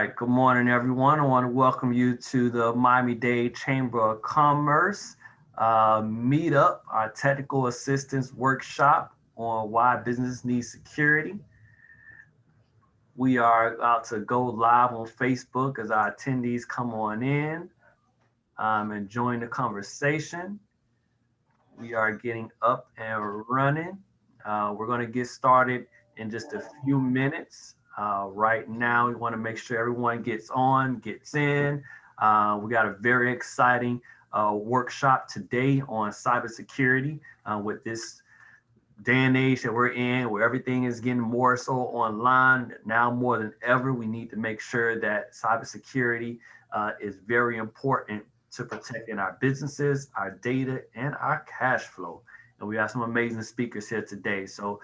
right, good morning, everyone. I want to welcome you to the Miami-Dade Chamber of Commerce meetup, our technical assistance workshop on why business needs security. We are about to go live on Facebook as our attendees come on in and join the conversation. We are getting up and running. We're going to get started in just a few minutes. Right now, we want to make sure everyone gets in. We got a very exciting workshop today on cybersecurity with this day and age that we're in, where everything is getting more so online. Now more than ever, we need to make sure that cybersecurity is very important to protecting our businesses, our data, and our cash flow. And we have some amazing speakers here today. So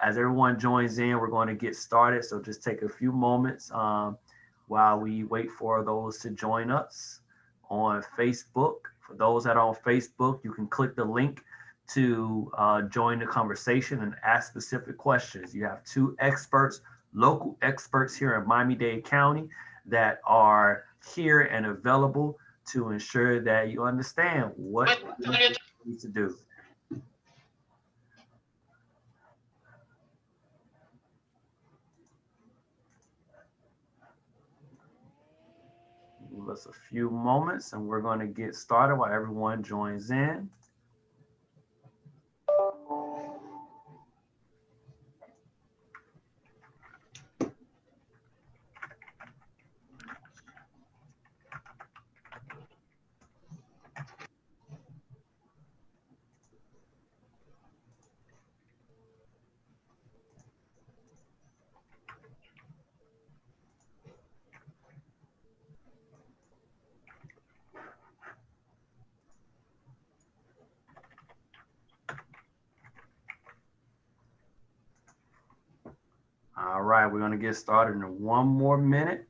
as everyone joins in, we're going to get started. So just take a few moments while we wait for those to join us on Facebook. For those that are on Facebook, you can click the link to join the conversation and ask specific questions. You have two experts, local experts here in Miami-Dade County that are here and available to ensure that you understand what you need to do. Give us a few moments and we're going to get started while everyone joins in. All right, we're going to get started in one more minute.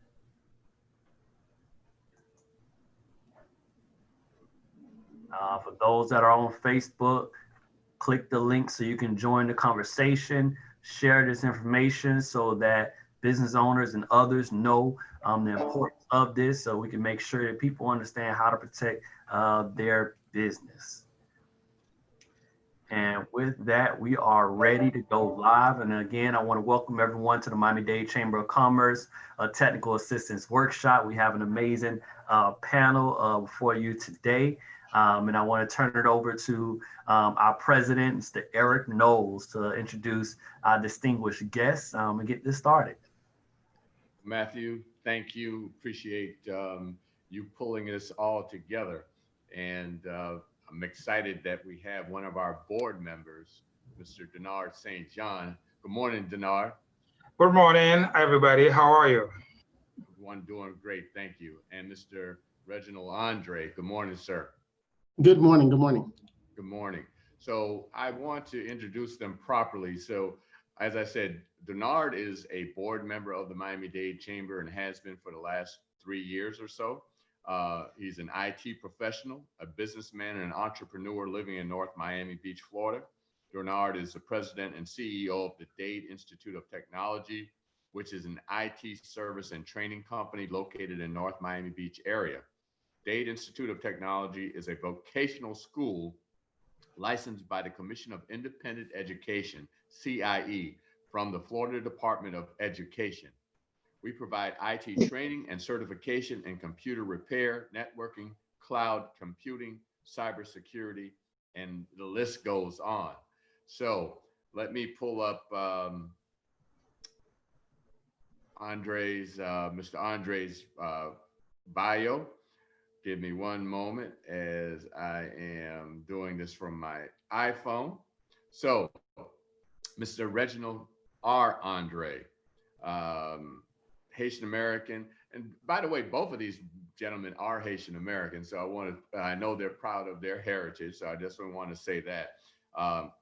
For those that are on Facebook, click the link so you can join the conversation, share this information so that business owners and others know the importance of this, so we can make sure that people understand how to protect their business. And with that, we are ready to go live. And again, I want to welcome everyone to the Miami-Dade Chamber of Commerce Technical Assistance Workshop. We have an amazing panel for you today. And I want to turn it over to our president, Mr. Eric Knowles, to introduce our distinguished guests and get this started. Matthew, thank you. Appreciate you pulling this all together. And I'm excited that we have one of our board members, Mr. Donard St. John. Good morning, Donard. Good morning, everybody. How are you? Everyone doing great, thank you. And Mr. Reginald Andre. Good morning, sir. Good morning. Good morning. Good morning. So I want to introduce them properly. So as I said, Donard is a board member of the Miami-Dade Chamber and has been for the last 3 years or so. He's an IT professional, a businessman, and an entrepreneur living in North Miami Beach, Florida. Donard is the president and CEO of the Dade Institute of Technology, which is an IT service and training company located in North Miami Beach area. Dade Institute of Technology is a vocational school licensed by the Commission of Independent Education, CIE, from the Florida Department of Education. We provide IT training and certification in computer repair, networking, cloud computing, cybersecurity, and the list goes on. So let me pull up Mr. Andre's bio. Give me one moment as I am doing this from my iPhone. So Mr. Reginald R. Andre, Haitian American. And by the way, both of these gentlemen are Haitian American. So I know they're proud of their heritage. So I just want to say that.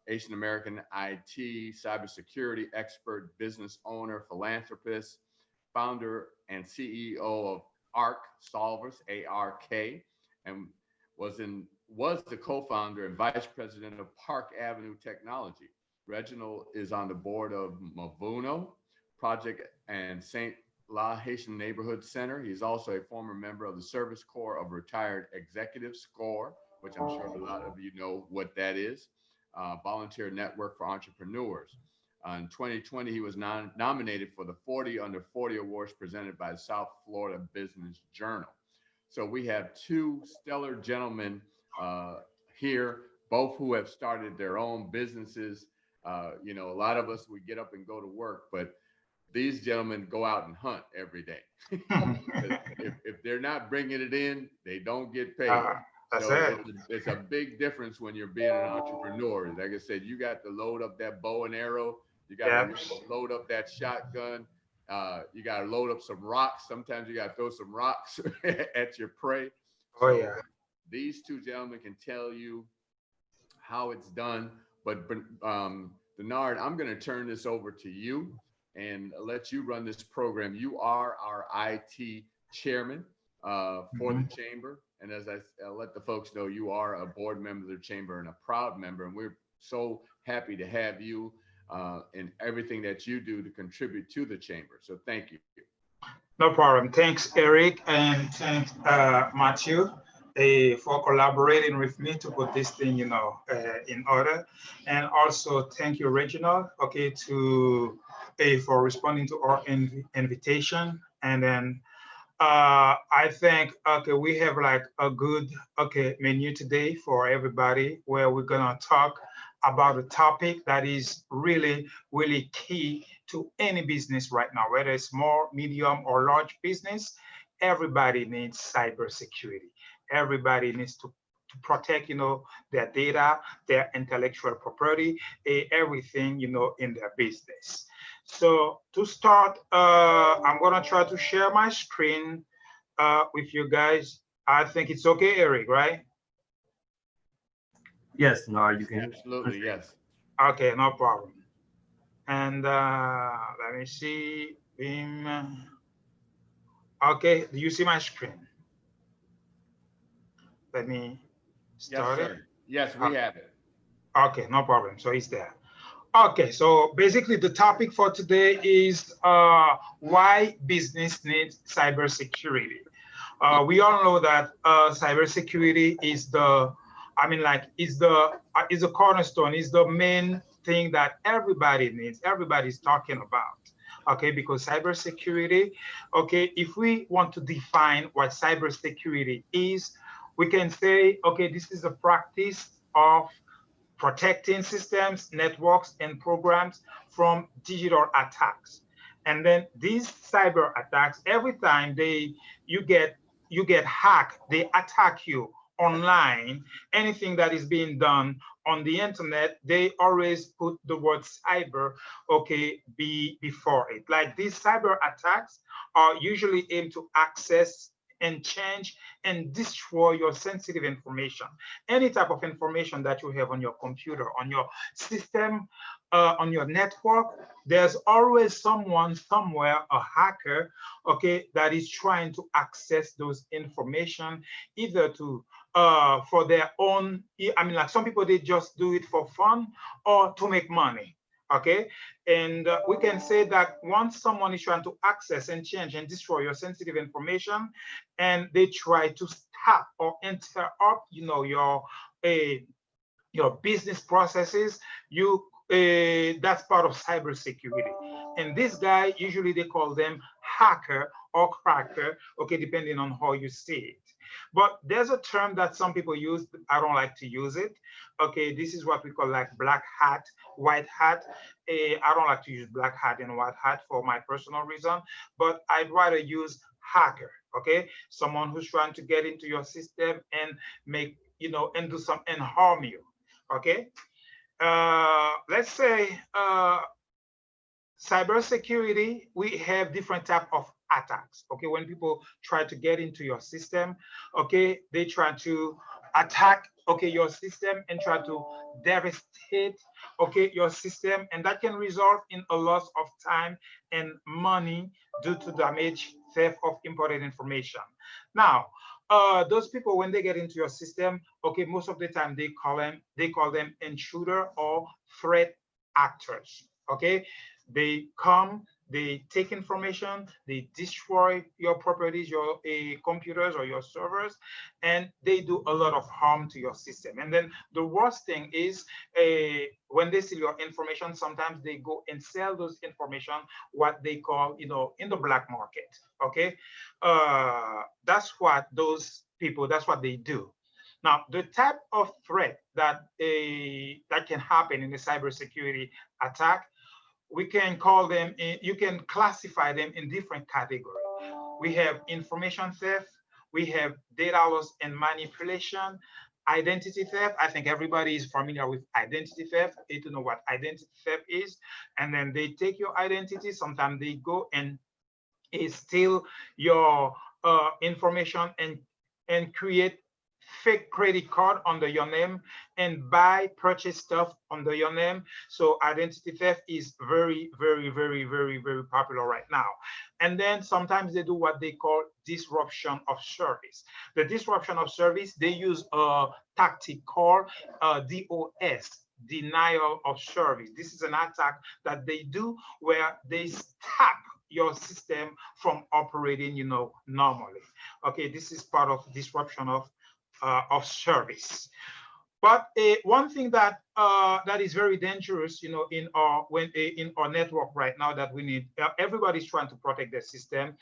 Haitian American IT, cybersecurity expert, business owner, philanthropist, founder and CEO of ARK Solvers, ARK, and was the co-founder and vice president of Park Avenue Technology. Reginald is on the board of Mavuno Project and St. La Haitian Neighborhood Center. He's also a former member of the Service Corps of Retired Executives Corps, which I'm sure a lot of you know what that is. Volunteer Network for Entrepreneurs. In 2020, he was nominated for the 40 Under 40 Awards presented by the South Florida Business Journal. So we have two stellar gentlemen here, both who have started their own businesses. You know, a lot of us, we get up and go to work, but these gentlemen go out and hunt every day. if they're not bringing it in, they don't get paid. That's So it. it's a big difference when you're being an entrepreneur. Like I said, you got to load up that bow and arrow. You got to Yep. load up that shotgun. You got to load up some rocks. Sometimes you got to throw some rocks at your prey. Oh, So yeah. these two gentlemen can tell you how it's done. But Donard, I'm going to turn this over to you and let you run this program. You are our IT chairman for the chamber. And as I let the folks know, you are a board member of the chamber and a proud member. And we're so happy to have you in everything that you do to contribute to the chamber. So thank you. No problem. Thanks, Eric, and thanks, Matthew, for collaborating with me to put this thing, in order. And also thank you, Reginald, okay, for responding to our invitation. And then I think, okay, we have like a good, menu today for everybody where we're gonna talk about a topic that is really, really key to any business right now, whether it's small, medium, or large business. Everybody needs cybersecurity. Everybody needs to protect, their data, their intellectual property, everything, in their business. So to start, I'm gonna try to share my screen with you guys. I think it's okay, Eric, right? Yes, Donard, you can. Absolutely, yes. Okay, no problem. And let me see. Okay, do you see my screen? Let me start it. Yes, we have it. Okay, no problem. So it's there. Okay, so basically the topic for today is why business needs cybersecurity. We all know that cybersecurity is is the cornerstone, is the main thing that everybody needs, everybody's talking about. Okay, because cybersecurity, okay, if we want to define what cybersecurity is, we can say, okay, this is a practice of protecting systems, networks, and programs from digital attacks. And then these cyber attacks, every time you get hacked, they attack you online. Anything that is being done on the internet, they always put the word cyber, okay, before it. Like these cyber attacks are usually aimed to access and change and destroy your sensitive information. Any type of information that you have on your computer, on your system, on your network, there's always someone somewhere, a hacker, okay, that is trying to access those information either to for their own, like some people, they just do it for fun or to make money. Okay, and we can say that once someone is trying to access and change and destroy your sensitive information, and they try to stop or interrupt, your business processes, that's part of cybersecurity. And this guy, usually they call them hacker or cracker, okay, depending on how you see it. But there's a term that some people use. I don't like to use it. Okay, this is what we call like black hat, white hat. I don't like to use black hat and white hat for my personal reason, but I'd rather use hacker. Okay, someone who's trying to get into your system and make, and do some and harm you. Okay, let's say cybersecurity, we have different type of attacks. Okay, when people try to get into your system, okay, they try to attack, okay, your system and try to devastate, okay, your system, and that can result in a loss of time and money due to damage, theft of important information. Now, those people, when they get into your system, okay, most of the time they call them intruder or threat actors. Okay, they come, They take information, they destroy your properties, your computers or your servers, and they do a lot of harm to your system. And then the worst thing is when they steal your information, sometimes they go and sell those information, what they call, in the black market. Okay, that's what those people, that's what they do. Now, the type of threat that that can happen in a cybersecurity attack, we can call them, you can classify them in different categories. We have information theft, we have data loss and manipulation, identity theft. I think everybody is familiar with identity theft. They to know what identity theft is. And then they take your identity. Sometimes they go and steal your information and create fake credit card under your name and purchase stuff under your name. So identity theft is very, very, very, very, very popular right now. And then sometimes they do what they call disruption of service. The disruption of service, they use a tactic called DOS, denial of service. This is an attack that they do where they stop your system from operating, normally. Okay, this is part of disruption of service. But one thing that that is very dangerous, in our network right now that we need, everybody's trying to protect their system.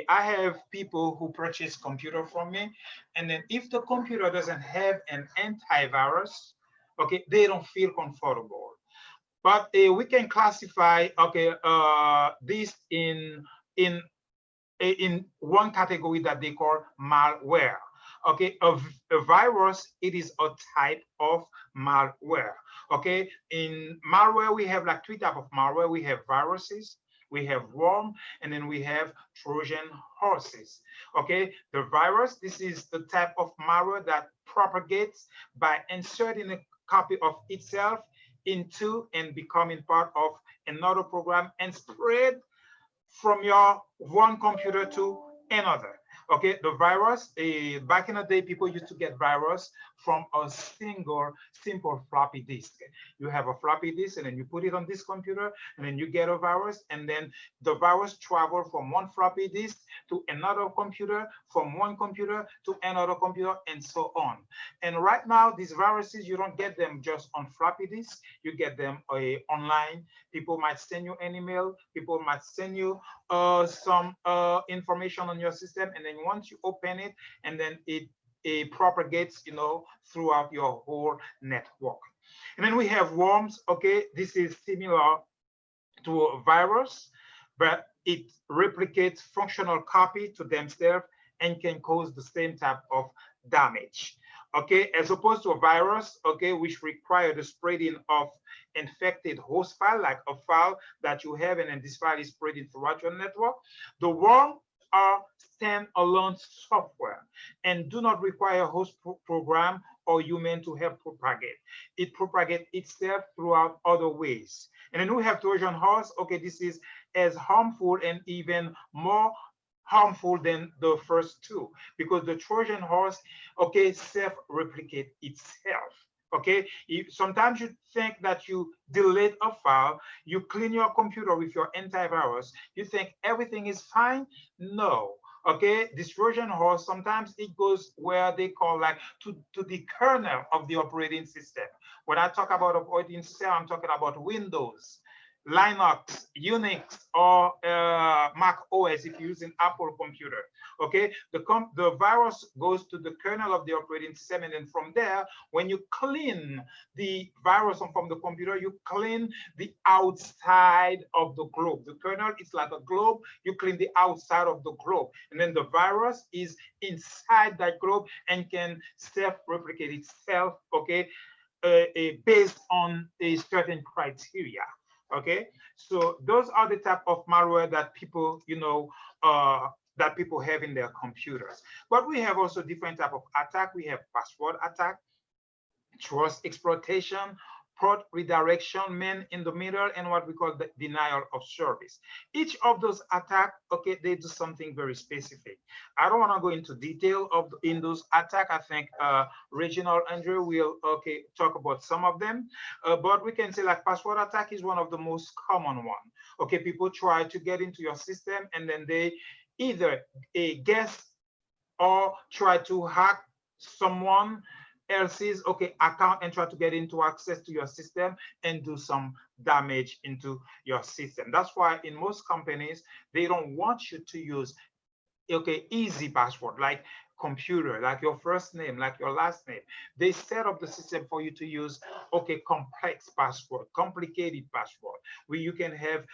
I have people who purchase computer from me, and then if the computer doesn't have an antivirus, okay, they don't feel comfortable. But we can classify, okay, this in one category that they call malware. Okay, a virus, it is a type of malware. Okay, in malware, we have like three types of malware. We have viruses, we have worm, and then we have Trojan horses. Okay, the virus, this is the type of malware that propagates by inserting a copy of itself into and becoming part of another program and spread from your one computer to another. Okay, the virus, back in the day, people used to get virus from a simple floppy disk. You have a floppy disk, and then you put it on this computer, and then you get a virus, and then the virus travel from one floppy disk to another computer, from one computer to another computer, and so on. And right now, these viruses, you don't get them just on floppy disks, you get them online. People might send you an email, people might send you some information on your system, and then once you open it, and then it propagates, throughout your whole network. And then we have worms. Okay, this is similar to a virus, but it replicates functional copy to themselves and can cause the same type of damage. Okay, as opposed to a virus, okay, which require the spreading of infected host file, like a file that you have, and then this file is spreading throughout your network. The worm are standalone software and do not require host program or human to help propagate. It propagates itself throughout other ways. And then we have Trojan horse. Okay, this is as harmful and even more harmful than the first two, because the Trojan horse, okay, self-replicate itself. Okay, sometimes you think that you delete a file, you clean your computer with your antivirus, you think everything is fine. No. Okay, this Trojan horse, sometimes it goes where they call like to the kernel of the operating system. When I talk about operating system, I'm talking about Windows, Linux, Unix, or Mac OS if you're using Apple computer. Okay, the virus goes to the kernel of the operating system, and then from there, when you clean the virus from the computer, you clean the outside of the globe. The kernel is like a globe, you clean the outside of the globe, and then the virus is inside that globe and can self-replicate itself, okay, based on a certain criteria. Okay, so those are the type of malware that people, that people have in their computers. But we have also different type of attack. We have password attack, trust exploitation, port redirection, man in the middle, and what we call the denial of service. Each of those attacks, okay, they do something very specific. I don't want to go into detail of in those attacks. I think Reginald Andre will talk about some of them, but we can say like password attack is one of the most common one. Okay, people try to get into your system and then they either guess or try to hack someone else's account and try to get into access to your system and do some damage into your system. That's why in most companies they don't want you to use easy password like computer, like your first name, like your last name. They set up the system for you to use complex password, complicated password, where you can have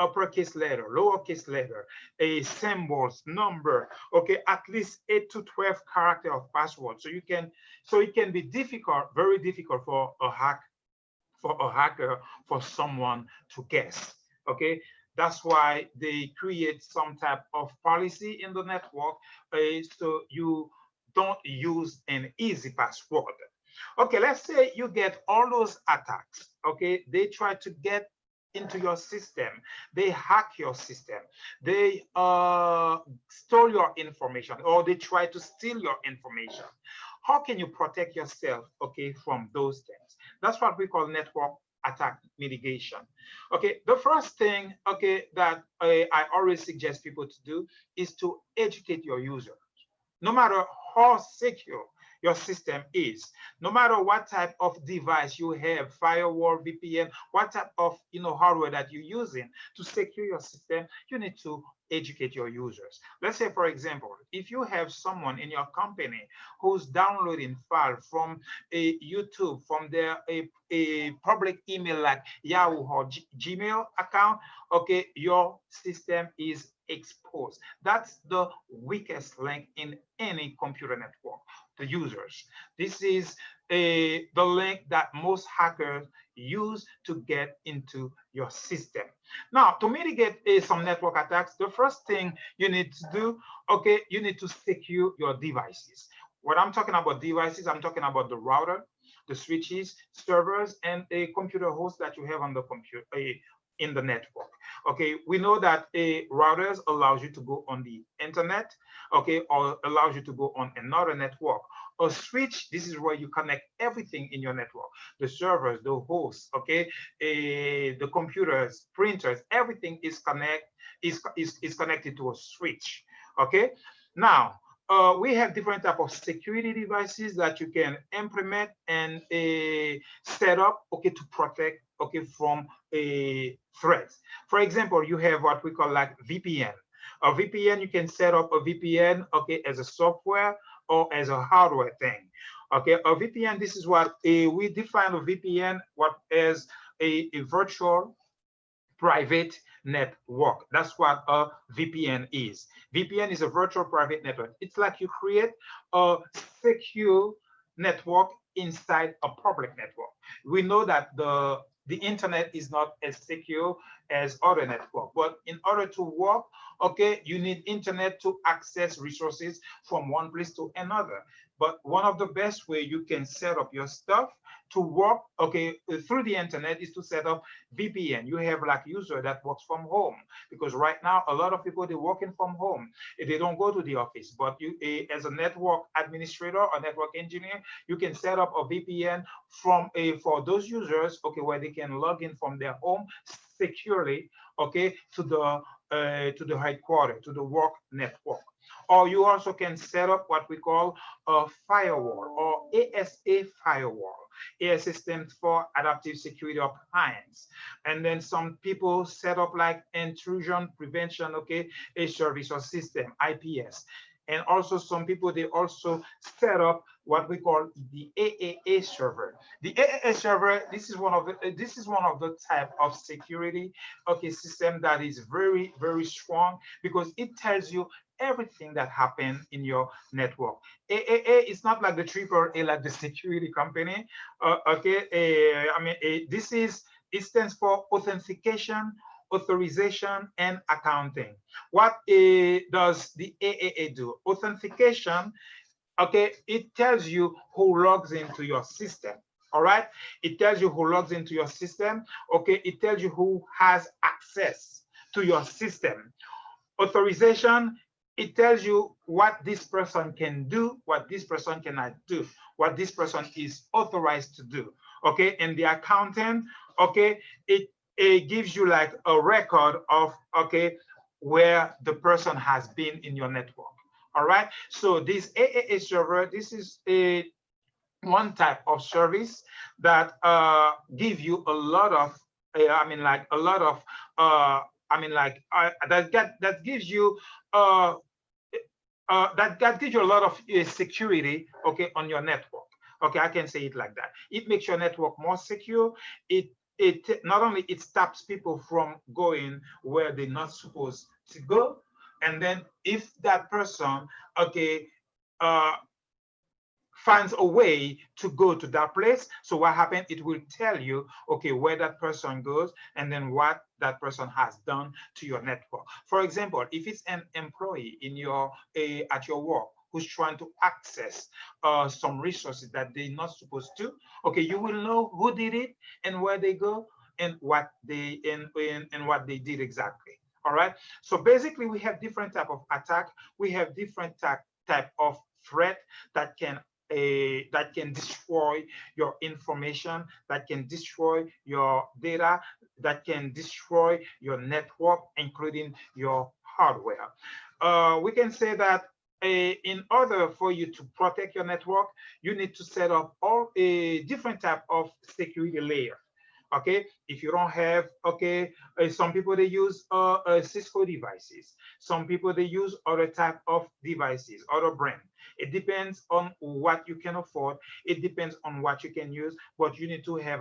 uppercase letter, lowercase letter, a symbols, number, at least 8 to 12 character of password. So it can be difficult, very difficult for a hacker, for someone to guess. That's why they create some type of policy in the network, so you don't use an easy password. Let's say you get all those attacks. They try to get into your system, they hack your system, they store your information, or they try to steal your information. How can you protect yourself from those things? That's what we call network attack mitigation. The first thing that I always suggest people to do is to educate your users. No matter how secure your system is, no matter what type of device you have, firewall, VPN, what type of hardware that you're using to secure your system, you need to educate your users. Let's say, for example, if you have someone in your company who's downloading file from a YouTube, from their a public email like Yahoo or Gmail account, your system is exposed. That's the weakest link in any computer network, the users. This is the link that most hackers use to get into your system. Now, to mitigate some network attacks, the first thing you need to do, you need to secure your devices. What I'm talking about devices, I'm talking about the router, the switches, servers, and a computer host that you have on the computer in the network. We know that routers allows you to go on the internet, or allows you to go on another network. A switch, this is where you connect everything in your network, the servers, the hosts, the computers, printers, everything is connected to a switch. Now, we have different type of security devices that you can implement and set up to protect from threats. For example, you have what we call like VPN. A VPN, you can set up a VPN as a software or as a hardware thing. A VPN, this is what we define a VPN as a virtual private network. That's what a VPN is. VPN is a virtual private network. It's like you create a secure network inside a public network. We know that the internet is not as secure as other networks, but in order to work, you need internet to access resources from one place to another. But one of the best way you can set up your stuff to work through the internet is to set up VPN. You have like user that works from home, because right now a lot of people, they're working from home. They don't go to the office, but you as a network administrator or network engineer, you can set up a VPN from for those users where they can log in from their home securely to the headquarters, to the work network. Or you also can set up what we call a firewall, or ASA firewall. ASA stands for Adaptive Security Appliance. And then some people set up like intrusion prevention, a service or system, IPS. And also some people, they also set up what we call the AAA server. The AAA server, this is one of the type of security system that is very, very strong, because it tells you everything that happened in your network. AAA is not like the AAA, like the security company. It stands for authentication, authorization, and accounting. What does the AAA do? Authentication, it tells you who logs into your system. All right. It tells you who logs into your system. Okay. It tells you who has access to your system. Authorization, it tells you what this person can do, what this person cannot do, what this person is authorized to do. Okay. And the accountant, okay, it gives you like a record of, okay, where the person has been in your network. All right. So this AAA server, this is a one type of service that give you a lot of like a lot of that gives you uh, that gives you a lot of security, okay, on your network. Okay, I can say it like that. It makes your network more secure. It not only it stops people from going where they're not supposed to go, and then if that person, okay, uh, finds a way to go to that place. So what happened? It will tell you, okay, where that person goes and then what that person has done to your network. For example, if it's an employee in your at your work who's trying to access some resources that they're not supposed to, okay, you will know who did it and where they go and what they and what they did exactly. All right. So basically, we have different type of attack. We have different type of threat that can destroy your information, that can destroy your data, that can destroy your network, including your hardware. We can say that in order for you to protect your network, you need to set up all a different type of security layer. Okay, if you don't have, okay, some people they use Cisco devices, some people they use other type of devices, other brand. It depends on what you can afford, it depends on what you can use, but you need to have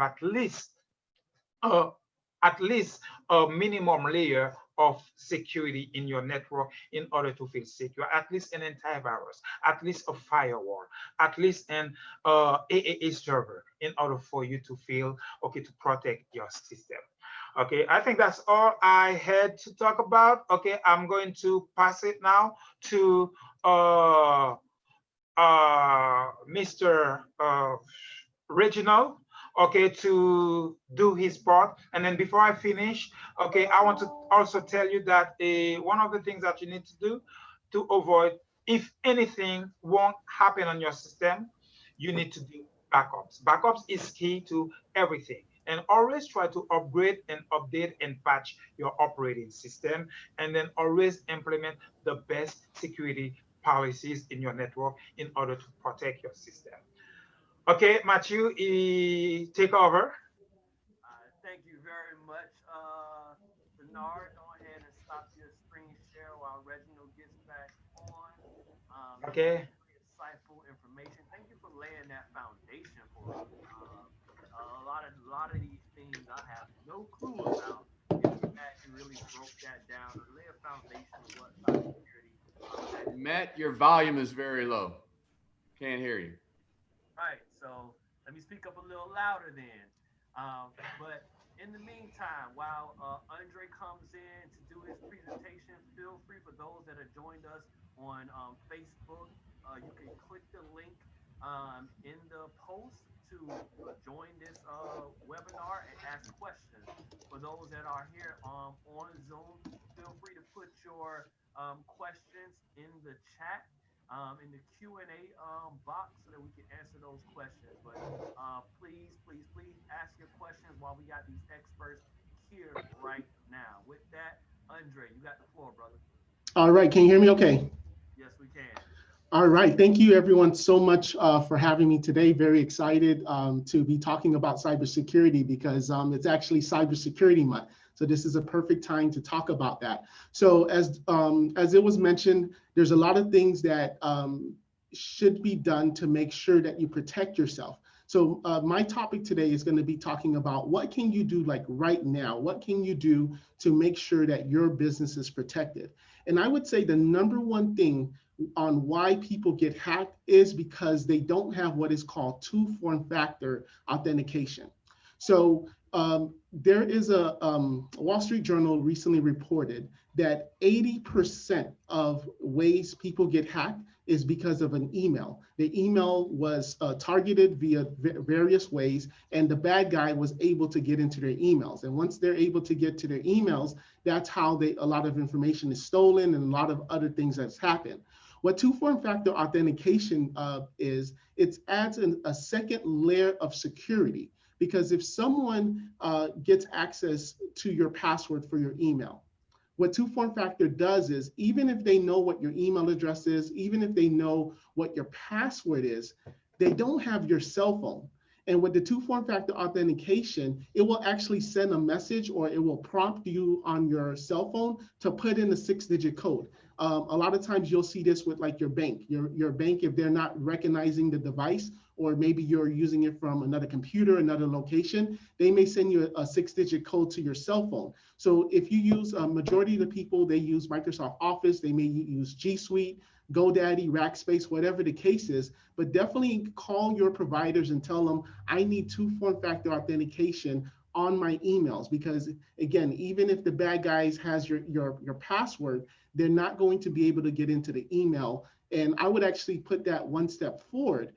uh, at least a minimum layer of security in your network in order to feel secure, at least an antivirus, at least a firewall, at least an AAA server in order for you to feel okay to protect your system. Okay, I think that's all I had to talk about. Okay, I'm going to pass it now to Mr. Reginald, okay, to do his part. And then before I finish, okay, I want to also tell you that one of the things that you need to do to avoid, if anything won't happen on your system, you need to do backups. Backups is key to everything. And always try to upgrade and update and patch your operating system. And then always implement the best security policies in your network in order to protect your system. Okay, Matthew, take over. Thank you very much, Bernard. Go ahead and stop your screen share while Reginald gets back on. This was Okay. very insightful information. Thank you for laying that foundation for us. A lot of these things I have no clue about, and you actually really broke that down to lay a foundation of what cybersecurity actually is. Matt, your volume is very low. Can't hear you. Right. So let me speak up a little louder then. But in the meantime, while Andre comes in to do his presentation, feel free for those that have joined us on Facebook. You can click the link in the post to join this webinar and ask questions. For those that are here on Zoom, feel free to put your questions in the chat in the Q&A box so that we can answer those questions. But please ask your questions while we got these experts here right now. With that, Andre, you got the floor, brother. All right, can you hear me okay? Yes, we can. All right, thank you everyone so much for having me today. Very excited to be talking about cybersecurity because it's actually Cybersecurity Month. So this is a perfect time to talk about that. So as it was mentioned, there's a lot of things that should be done to make sure that you protect yourself. So my topic today is going to be talking about what can you do like right now? What can you do to make sure that your business is protected? And I would say the number one thing on why people get hacked is because they don't have what is called two-factor authentication. So there is a Wall Street Journal recently reported that 80% of ways people get hacked is because of an email. The email was targeted via various ways, and the bad guy was able to get into their emails. And once they're able to get to their emails, that's how a lot of information is stolen and a lot of other things that's happened. What two-factor authentication is, it adds a second layer of security, because if someone gets access to your password for your email, what two-factor does is, even if they know what your email address is, even if they know what your password is, they don't have your cell phone. And with the two-factor authentication, it will actually send a message, or it will prompt you on your cell phone to put in a 6-digit code. A lot of times you'll see this with like your bank. Your bank, if they're not recognizing the device, or maybe you're using it from another computer, another location, they may send you a 6-digit code to your cell phone. So if you use, majority of the people, they use Microsoft Office, they may use G Suite, GoDaddy, Rackspace, whatever the case is, but definitely call your providers and tell them, I need two-factor authentication on my emails, because again, even if the bad guys has your password, they're not going to be able to get into the email. And I would actually put that one step forward.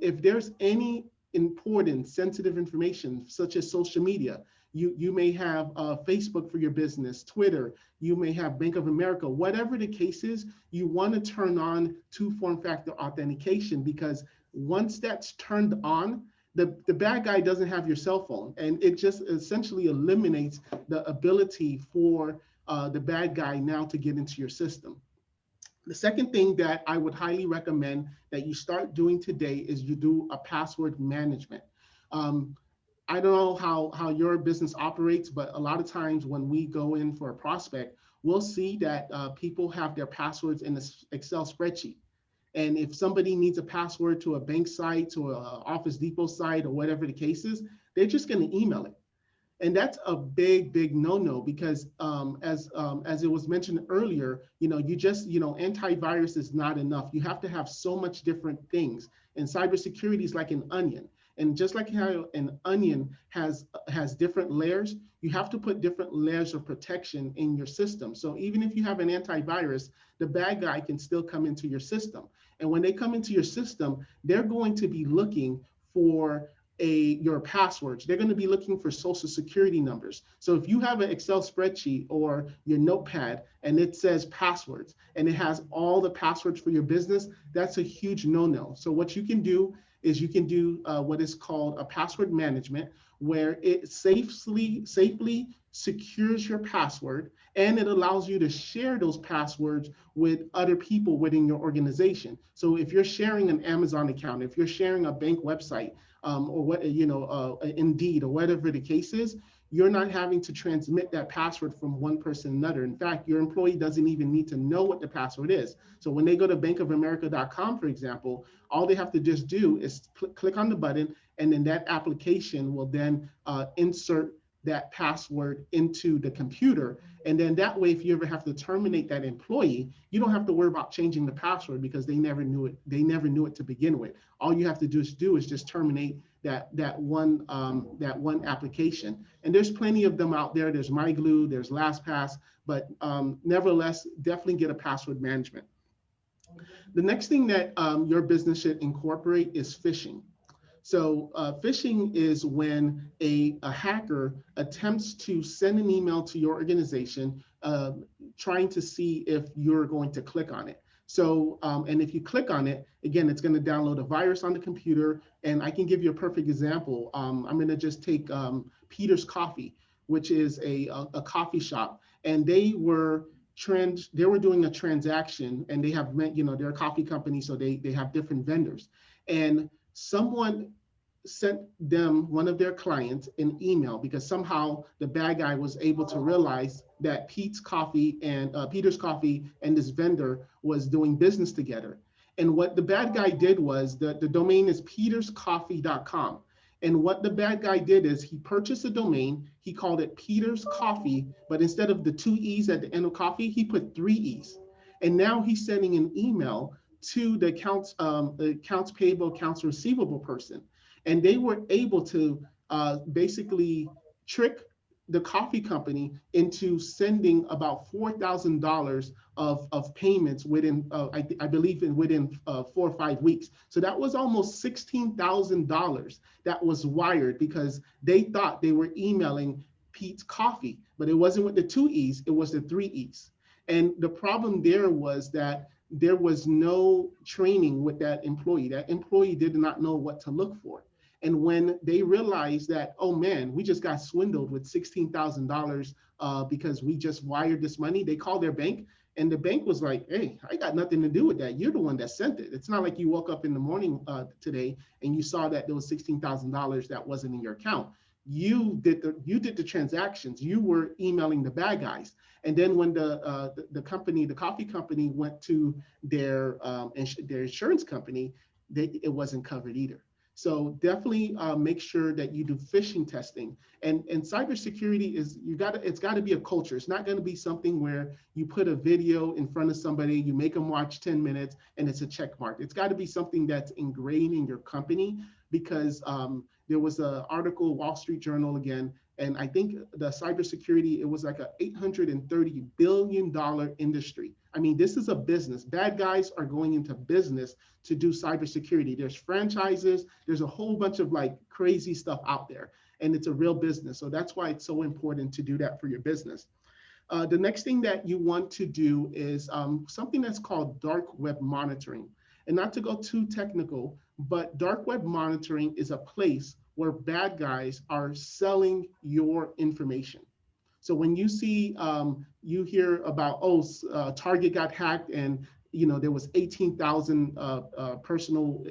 If there's any important sensitive information, such as social media, you may have Facebook for your business, Twitter, you may have Bank of America, whatever the case is, you want to turn on two-factor authentication, because once that's turned on, the bad guy doesn't have your cell phone, and it just essentially eliminates the ability for the bad guy now to get into your system. The second thing that I would highly recommend that you start doing today is you do a password management. I don't know how your business operates, but a lot of times when we go in for a prospect, we'll see that people have their passwords in this Excel spreadsheet. And if somebody needs a password to a bank site, to an Office Depot site, or whatever the case is, they're just going to email it. And that's a big no-no, because as it was mentioned earlier, antivirus is not enough. You have to have so much different things. And cybersecurity is like an onion. And just like how an onion has different layers, you have to put different layers of protection in your system. So even if you have an antivirus, the bad guy can still come into your system. And when they come into your system, they're going to be looking for your passwords. They're going to be looking for social security numbers. So if you have an Excel spreadsheet or your notepad and it says passwords and it has all the passwords for your business, that's a huge no-no. So what you can do is you can do what is called a password management, where it safely secures your password, and it allows you to share those passwords with other people within your organization. So if you're sharing an Amazon account, if you're sharing a bank website, or what, Indeed, or whatever the case is, you're not having to transmit that password from one person to another. In fact, your employee doesn't even need to know what the password is. So when they go to bankofamerica.com, for example, all they have to just do is click on the button, and then that application will then insert that password into the computer. And then that way, if you ever have to terminate that employee, you don't have to worry about changing the password, because they never knew it. They never knew it to begin with. All you have to do is just terminate that one application. And there's plenty of them out there. There's MyGlue, there's LastPass, but nevertheless, definitely get a password management. The next thing that your business should incorporate is phishing. So phishing is when a hacker attempts to send an email to your organization, trying to see if you're going to click on it. So, and if you click on it, again, it's going to download a virus on the computer. And I can give you a perfect example. I'm going to just take Peter's Coffee, which is a coffee shop, and they were doing a transaction, and they have, they're a coffee company, so they have different vendors. And someone sent them, one of their clients, an email, because somehow the bad guy was able to realize that Peter's Coffee and this vendor was doing business together. And what the bad guy did was, the domain is peterscoffee.com. And what the bad guy did is he purchased a domain, he called it Peter's Coffee, but instead of the 2 E's at the end of coffee, he put 3 E's. And now he's sending an email to the accounts payable, accounts receivable person. And they were able to basically trick the coffee company into sending about $4,000 of payments within, I believe, within 4 or 5 weeks. So that was almost $16,000 that was wired because they thought they were emailing Pete's Coffee, but it wasn't with the 2 E's, it was the 3 E's. And the problem there was that there was no training with that employee. That employee did not know what to look for. And when they realized that, oh man, we just got swindled with $16,000 because we just wired this money, they called their bank, and the bank was like, hey, I got nothing to do with that. You're the one that sent it. It's not like you woke up in the morning today and you saw that there was $16,000 that wasn't in your account. You did the transactions. You were emailing the bad guys. And then when the company, the coffee company, went to their insurance company, it wasn't covered either. So definitely make sure that you do phishing testing. And cybersecurity is, it's got to be a culture. It's not going to be something where you put a video in front of somebody, you make them watch 10 minutes, and it's a check mark. It's got to be something that's ingrained in your company, because there was an article, Wall Street Journal again, and I think the cybersecurity, it was like a $830 billion industry. I mean, this is a business. Bad guys are going into business to do cybersecurity. There's franchises, there's a whole bunch of like crazy stuff out there, and it's a real business. So that's why it's so important to do that for your business. The next thing that you want to do is something that's called dark web monitoring. And not to go too technical, but dark web monitoring is a place where bad guys are selling your information. So when you see, you hear about, oh, Target got hacked and there was 18,000 personal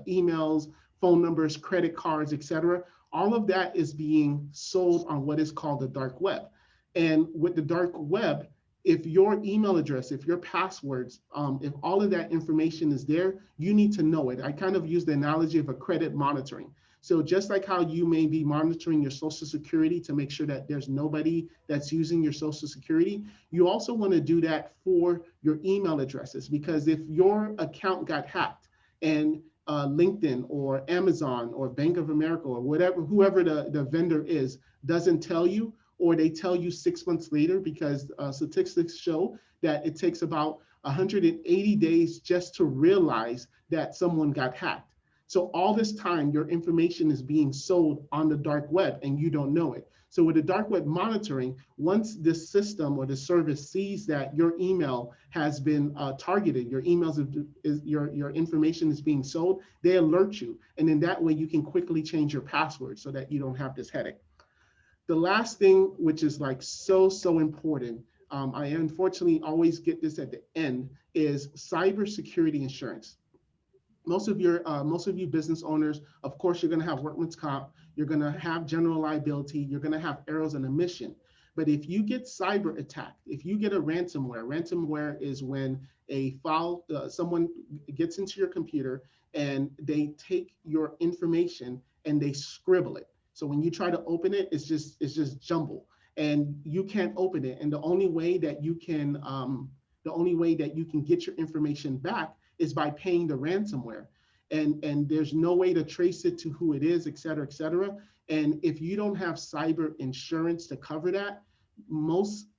emails, phone numbers, credit cards, etc. All of that is being sold on what is called the dark web. And with the dark web, if your email address, if your passwords, if all of that information is there, you need to know it. I kind of use the analogy of a credit monitoring. So just like how you may be monitoring your Social Security to make sure that there's nobody that's using your Social Security, you also want to do that for your email addresses, because if your account got hacked and LinkedIn or Amazon or Bank of America or whatever, whoever the vendor is, doesn't tell you, or they tell you 6 months later, because statistics show that it takes about 180 days just to realize that someone got hacked. So all this time, your information is being sold on the dark web and you don't know it. So with the dark web monitoring, once the system or the service sees that your email has been targeted, your emails, your information is being sold, they alert you. And in that way, you can quickly change your password so that you don't have this headache. The last thing, which is like so important, I unfortunately always get this at the end, is cybersecurity insurance. Most of you business owners, of course, you're going to have workman's comp, you're going to have general liability, you're going to have errors and omission. But if you get cyber attacked, if you get a ransomware is when a file, someone gets into your computer and they take your information and they scribble it. So when you try to open it, it's just jumble, and you can't open it. And the only way that you can get your information back is by paying the ransomware, and there's no way to trace it to who it is, et cetera, et cetera. And if you don't have cyber insurance to cover that,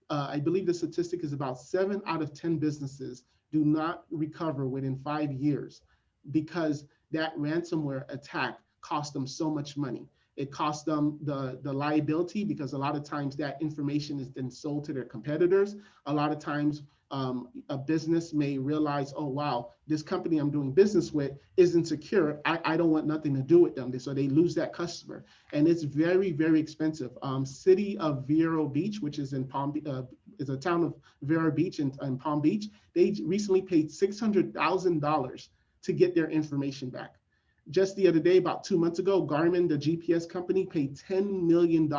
I believe the statistic is about 7 out of 10 businesses do not recover within 5 years, because that ransomware attack cost them so much money. It costs them the liability, because a lot of times that information is then sold to their competitors. A lot of times a business may realize, oh, wow, this company I'm doing business with isn't secure. I don't want nothing to do with them. So they lose that customer. And it's very, very expensive. City of Vero Beach, which is in is a town of Vero Beach in Palm Beach, they recently paid $600,000 to get their information back. Just the other day, about 2 months ago, Garmin, the GPS company, paid $10 million.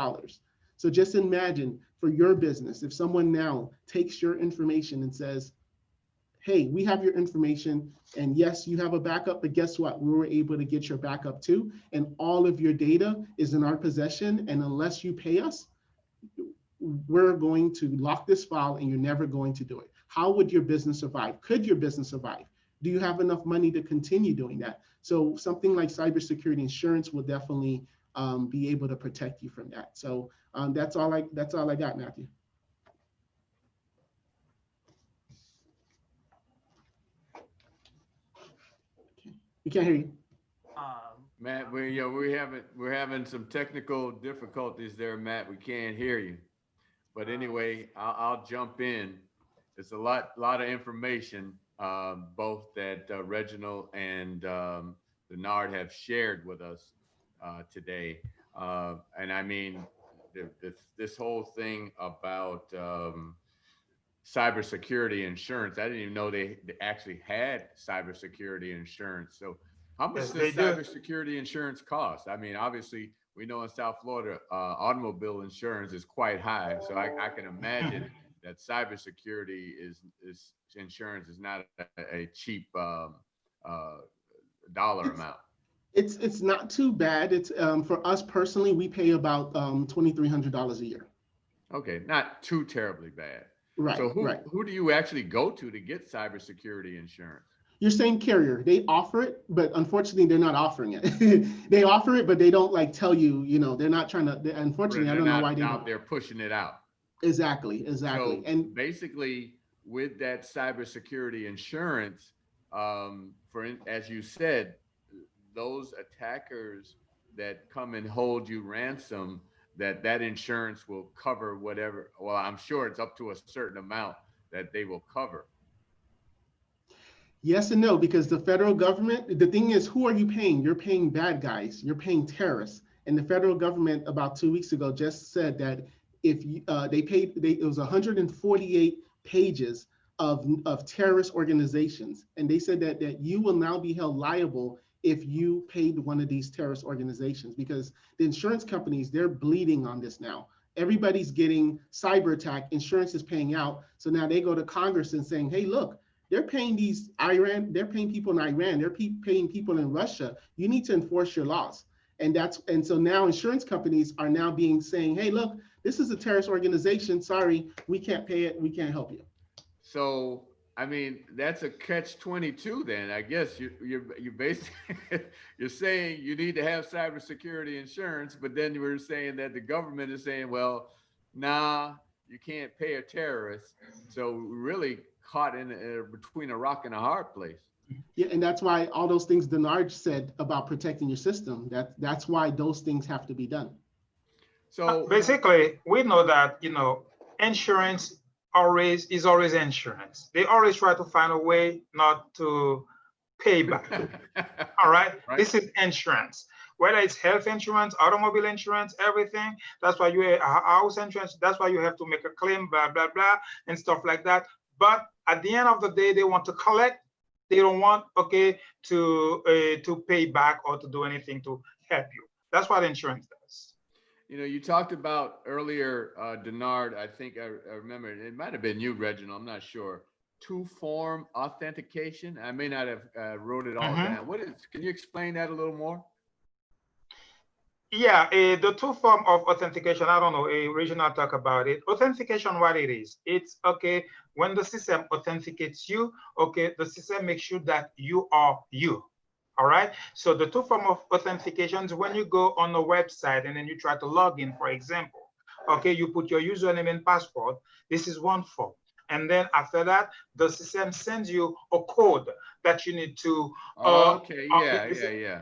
So just imagine for your business, if someone now takes your information and says, hey, we have your information, and yes, you have a backup, but guess what? We were able to get your backup too, and all of your data is in our possession, and unless you pay us, we're going to lock this file and you're never going to do it. How would your business survive? Could your business survive? Do you have enough money to continue doing that? So something like cybersecurity insurance will definitely be able to protect you from that. So that's all I got, Matthew. Okay. We can't hear you. Matt, we're having some technical difficulties there, Matt. We can't hear you. But anyway, I'll jump in. It's a lot of information, both that Reginald and Donard have shared with us today. And I mean, this whole thing about cybersecurity insurance, I didn't even know they actually had cybersecurity insurance. So how much does cybersecurity insurance cost? I mean, obviously, we know in South Florida, automobile insurance is quite high. So I can imagine that cybersecurity insurance is not a cheap dollar amount. It's not too bad. It's for us personally, we pay about $2,300 a year. Okay, not too terribly bad. Right. So who do you actually go to get cybersecurity insurance? Your same carrier. They offer it, but unfortunately, they're not offering it. They offer it, but they don't like tell you. You know, they're not trying to. Unfortunately, I don't know why they don't. They're pushing it out. Exactly. So and basically, with that cybersecurity insurance, as you said, those attackers that come and hold you ransom, that insurance will cover whatever. Well, I'm sure it's up to a certain amount that they will cover. Yes and no, because the federal government, the thing is, who are you paying? You're paying bad guys. You're paying terrorists. And the federal government about 2 weeks ago just said that if you, it was 148 pages of terrorist organizations. And they said that you will now be held liable if you paid one of these terrorist organizations, because the insurance companies, they're bleeding on this now. Everybody's getting cyber attack, insurance is paying out. So now they go to Congress and saying, hey, look, they're paying they're paying people in Iran, they're paying people in Russia. You need to enforce your laws. And so now insurance companies are now saying, hey, look, this is a terrorist organization. Sorry, we can't pay it. We can't help you. So, I mean, that's a catch-22 then. I guess you're basically, you're saying you need to have cybersecurity insurance, but then you were saying that the government is saying, well, nah, you can't pay a terrorist. So we're really caught in between a rock and a hard place. Yeah, and that's why all those things Donard said about protecting your system, that's why those things have to be done. So basically, we know that, insurance is always insurance. They always try to find a way not to pay back. All right? This is insurance. Whether it's health insurance, automobile insurance, everything. That's why you have house insurance. That's why you have to make a claim, blah, blah, blah, and stuff like that. But at the end of the day, they want to collect. They don't want, to pay back or to do anything to help you. That's what insurance does. You talked about earlier, Donard, I think I remember, it might have been you, Reginald, I'm not sure, two-form authentication. I may not have wrote it all down. Can you explain that a little more? Yeah, the two-form of authentication, I don't know, Reginald talk about it. Authentication, what it is, it's when the system authenticates you, the system makes sure that you are you. All right. So the two form of authentications, when you go on a website and then you try to log in, for example, you put your username and password. This is one form. And then after that, the system sends you a code that you need to.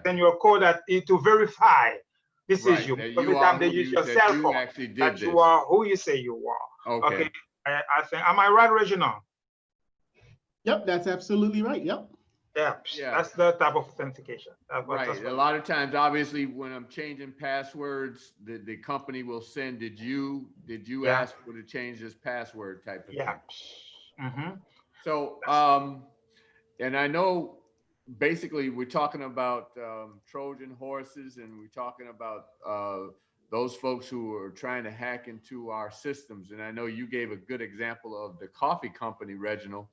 Then your code to verify this is you. Every time they use your cell phone, that you are who you say you are. Okay. I think, am I right, Reginald? Yep, that's absolutely right. Yep. Yeah, that's the type of authentication. Right. A lot of times, obviously, when I'm changing passwords, the company will send, did you ask for to change this password type of thing. So, and I know basically we're talking about Trojan horses, and we're talking about those folks who are trying to hack into our systems. And I know you gave a good example of the coffee company, Reginald.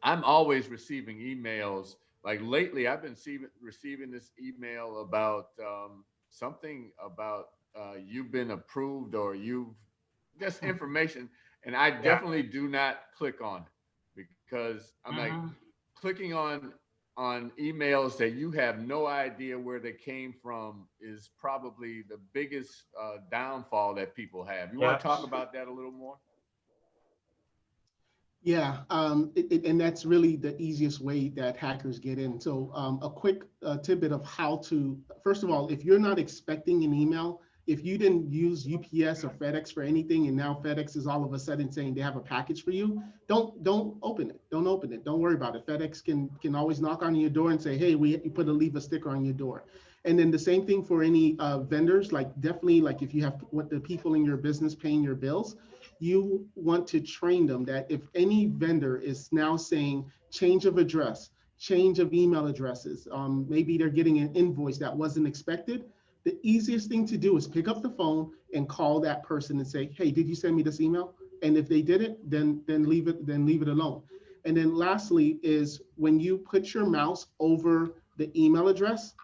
I'm always receiving emails. Like lately, I've been receiving this email about something about you've been approved or you've just information. And I definitely do not click on it because I'm like clicking on on emails that you have no idea where they came from is probably the biggest downfall that people have. You want Yeah. to talk about that a little more? Yeah, and that's really the easiest way that hackers get in. So a quick tidbit of how to, first of all, if you're not expecting an email, if you didn't use UPS or FedEx for anything, and now FedEx is all of a sudden saying they have a package for you, don't open it. Don't open it. Don't worry about it. FedEx can always knock on your door and say, hey, we leave a sticker on your door. And then the same thing for any vendors, like definitely like if you have what the people in your business paying your bills, you want to train them that if any vendor is now saying change of address, change of email addresses, maybe they're getting an invoice that wasn't expected, the easiest thing to do is pick up the phone and call that person and say, hey, did you send me this email? And if they didn't, then leave it alone. And then lastly is when you put your mouse over the email address,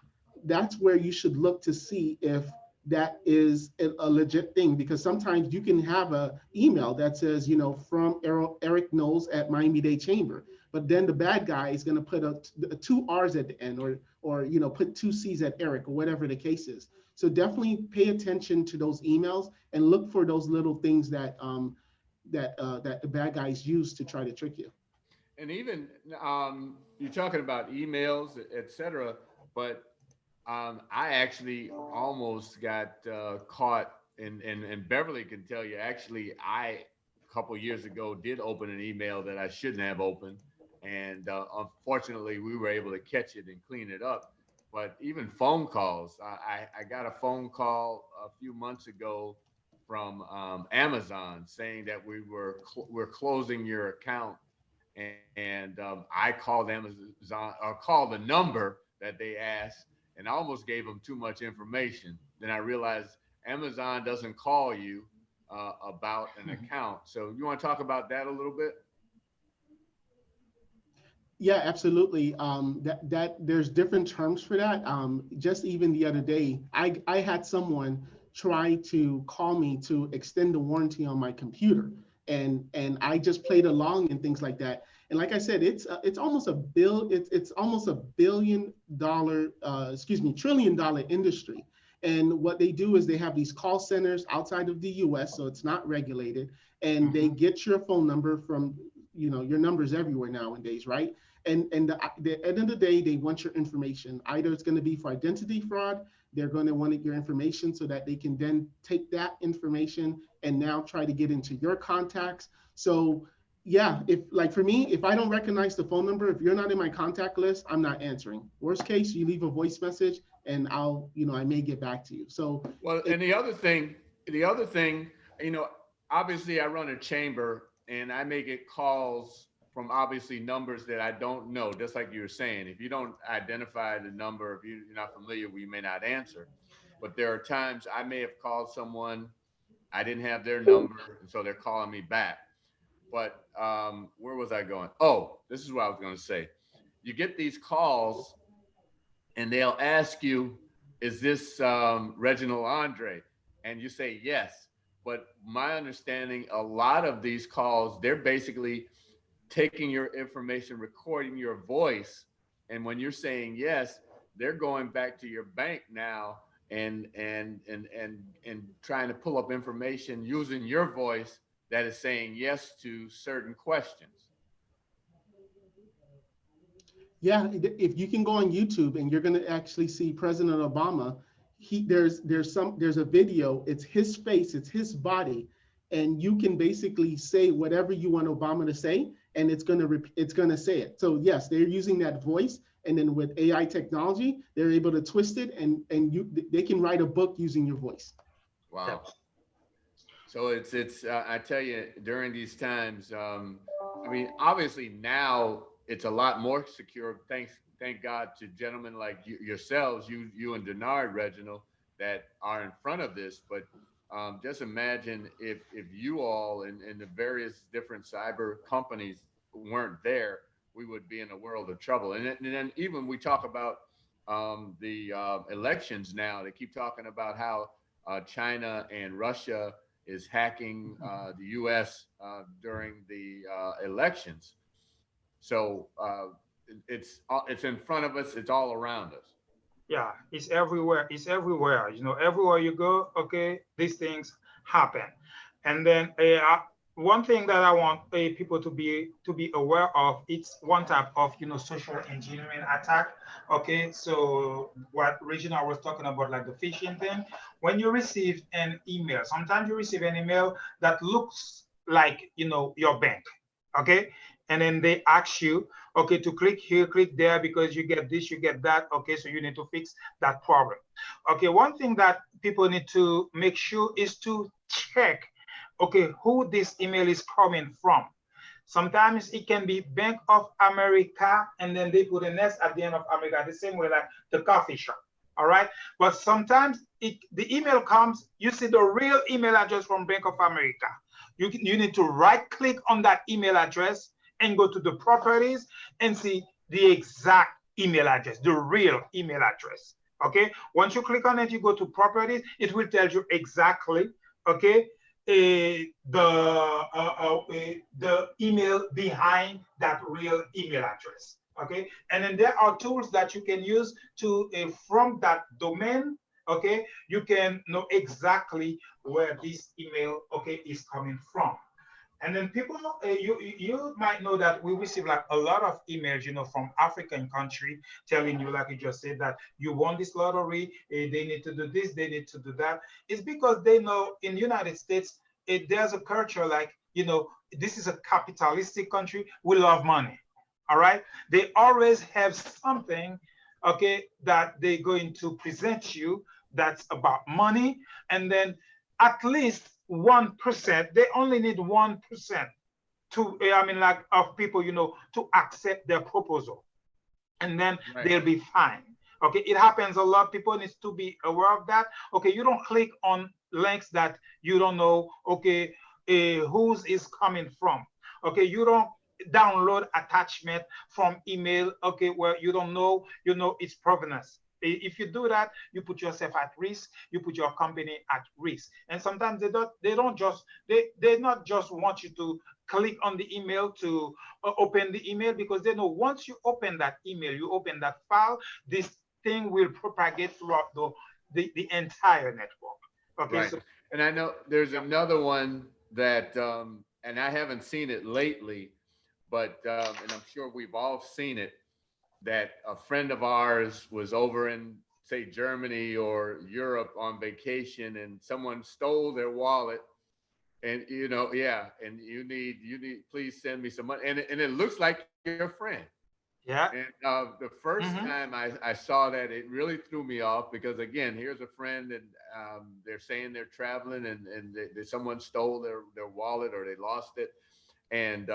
that's where you should look to see if that is a legit thing, because sometimes you can have a email that says, you know, from Eric Knowles at Miami-Dade Chamber, but then the bad guy is going to put two R's at the end, or you know, put two C's at Eric, or whatever the case is. So definitely pay attention to those emails and look for those little things that that the bad guys use to try to trick you. And even you're talking about emails, et cetera, but I actually almost got caught, and Beverly can tell you, actually, a couple years ago, did open an email that I shouldn't have opened. And unfortunately, we were able to catch it and clean it up. But even phone calls, I got a phone call a few months ago from Amazon saying that we're closing your account, and I called Amazon, or called the number that they asked, and I almost gave them too much information. Then I realized Amazon doesn't call you about an account. So you want to talk about that a little bit? Yeah, absolutely. That there's different terms for that. Just even the other day, I had someone try to call me to extend the warranty on my computer, and I just played along and things like that. And like I said, it's almost it's almost $1 billion, $1 trillion industry. And what they do is they have these call centers outside of the U.S., so it's not regulated, and they get your phone number from, you know, your numbers everywhere nowadays, right? And the end of the day, they want your information. Either it's going to be for identity fraud, they're going to want your information so that they can then take that information and now try to get into your contacts. So yeah, if like for me, if I don't recognize the phone number, if you're not in my contact list, I'm not answering. Worst case, you leave a voice message and I'll, you know, I may get back to you. So Well, and the other thing, you know, obviously I run a chamber and I may get calls from obviously numbers that I don't know. Just like you were saying, if you don't identify the number, if you're not familiar, we may not answer. But there are times I may have called someone, I didn't have their number, and so they're calling me back. But where was I going? Oh, this is what I was going to say. You get these calls and they'll ask you, is this Reginald Andre? And you say yes. But my understanding, a lot of these calls, they're basically taking your information, recording your voice. And when you're saying yes, they're going back to your bank now and trying to pull up information using your voice that is saying yes to certain questions. yeah, if you can go on YouTube and you're going to actually see President Obama, there's a video. It's his face, it's his body, and you can basically say whatever you want Obama to say, and it's gonna say it. So yes, they're using that voice, and then with AI technology, they're able to twist it, and they can write a book using your voice. Wow. So it's I tell you, during these times, I mean, obviously now it's a lot more secure. Thank God to gentlemen like yourselves, you and Donard, Reginald, that are in front of this. But just imagine if you all and the various different cyber companies weren't there, we would be in a world of trouble. And then even we talk about the elections now. They keep talking about how China and Russia is hacking the U.S. During the elections. So it's in front of us. It's all around us. Yeah, it's everywhere. It's everywhere. You know, everywhere you go, okay, these things happen. And then one thing that I want people to be aware of, it's one type of social engineering attack. Okay, so what Reginald was talking about, like the phishing thing. When you receive an email, sometimes you receive an email that looks like your bank. Okay, and then they ask you, okay, to click here, click there, because you get this, you get that. Okay, so you need to fix that problem. Okay, one thing that people need to make sure is to check, okay, who this email is coming from. Sometimes it can be Bank of America, and then they put an S at the end of America, the same way like the coffee shop. All right, but sometimes the email comes, you see the real email address from Bank of America. You need to right click on that email address and go to the properties and see the exact email address, the real email address. Okay, once you click on it, you go to properties, it will tell you exactly, okay, the email behind that real email address. Okay, and then there are tools that you can use to from that domain. Okay, you can know exactly where this email, okay, is coming from. And then people, you might know that we receive like a lot of emails, from African country telling you, like you just said, that you won this lottery, they need to do this, they need to do that. It's because they know in the United States, there's a culture like, this is a capitalistic country. We love money. All right. They always have something, okay, that they're going to present you that's about money. And then at least 1%, they only need 1% to, like of people, to accept their proposal. And then Right. they'll be fine. Okay, it happens a lot. People need to be aware of that. Okay, you don't click on links that you don't know, okay, whose is coming from. Okay, you don't download attachment from email, okay, where you don't know, its provenance. If you do that, you put yourself at risk, you put your company at risk. And sometimes they not just want you to click on the email to open the email, because they know once you open that email, you open that file, this thing will propagate throughout the entire network. Okay, Right. so And I know there's another one that, and I haven't seen it lately, but, and I'm sure we've all seen it, that a friend of ours was over in, say, Germany or Europe on vacation, and someone stole their wallet. And, yeah, and you need, please send me some money. And it looks like your friend. yeah. And the first time I saw that, it really threw me off, because again, here's a friend, and they're saying they're traveling, and someone stole their wallet, or they lost it. And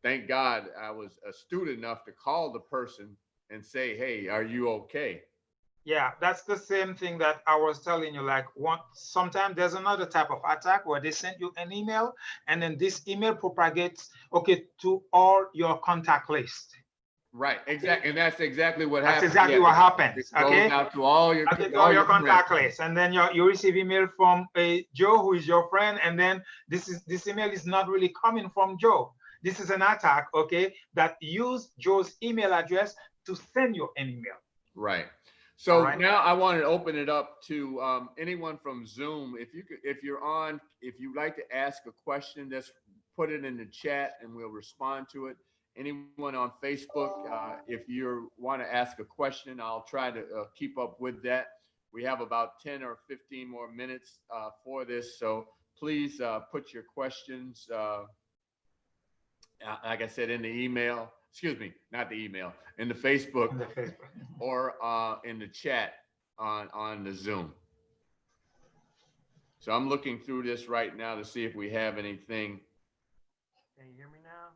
thank God I was astute enough to call the person and say, hey, are you okay? Yeah, that's the same thing that I was telling you. Like, sometimes there's another type of attack where they send you an email, and then this email propagates, okay, to all your contact list. Right, exactly, and that's exactly what That's happens. exactly what happens. It Okay, goes out to all your contact friends. list, and then you receive email from Joe, who is your friend, and then this email is not really coming from Joe. This is an attack, okay, that use Joe's email address to send you an email. Right. So right. Now I want to open it up to anyone from Zoom. If you'd like to ask a question, just put it in the chat and we'll respond to it. Anyone on Facebook, if you want to ask a question, I'll try to keep up with that. We have about 10 or 15 more minutes for this, so please put your questions, like I said, in the email. Excuse me, not the email, in the Facebook, or in the chat on the Zoom. So I'm looking through this right now to see if we have anything. Can you hear me now?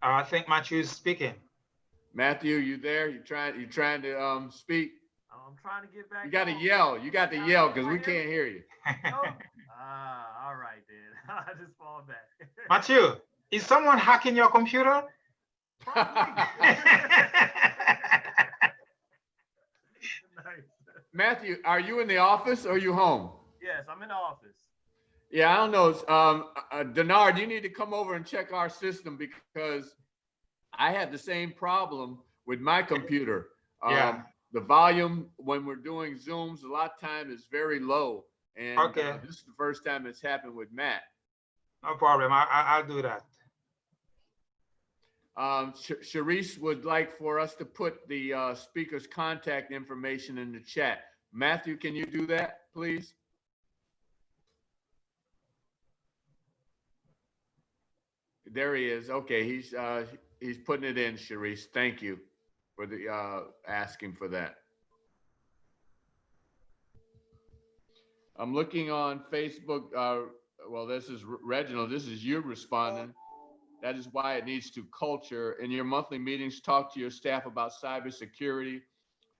I think Matthew is speaking. Matthew, you there? You trying to speak? I'm trying to get back. You got to yell. You got to yell, because we can't hear you. All right then. I just fall back. Matthew, is someone hacking your computer? Nice. Matthew, are you in the office or are you home? Yes, I'm in the office. Yeah, I don't know. Donard, you need to come over and check our system, because I have the same problem with my computer. Yeah. The volume when we're doing Zooms, a lot of time is very low. And Okay. this is the first time it's happened with Matt. No problem. I'll do that. Sharice would like for us to put the speaker's contact information in the chat. Matthew, can you do that, please? There he is. Okay, he's putting it in, Sharice. Thank you for the asking for that. I'm looking on Facebook. Well, this is Reginald. This is you responding. That is why it needs to culture. In your monthly meetings, talk to your staff about cybersecurity.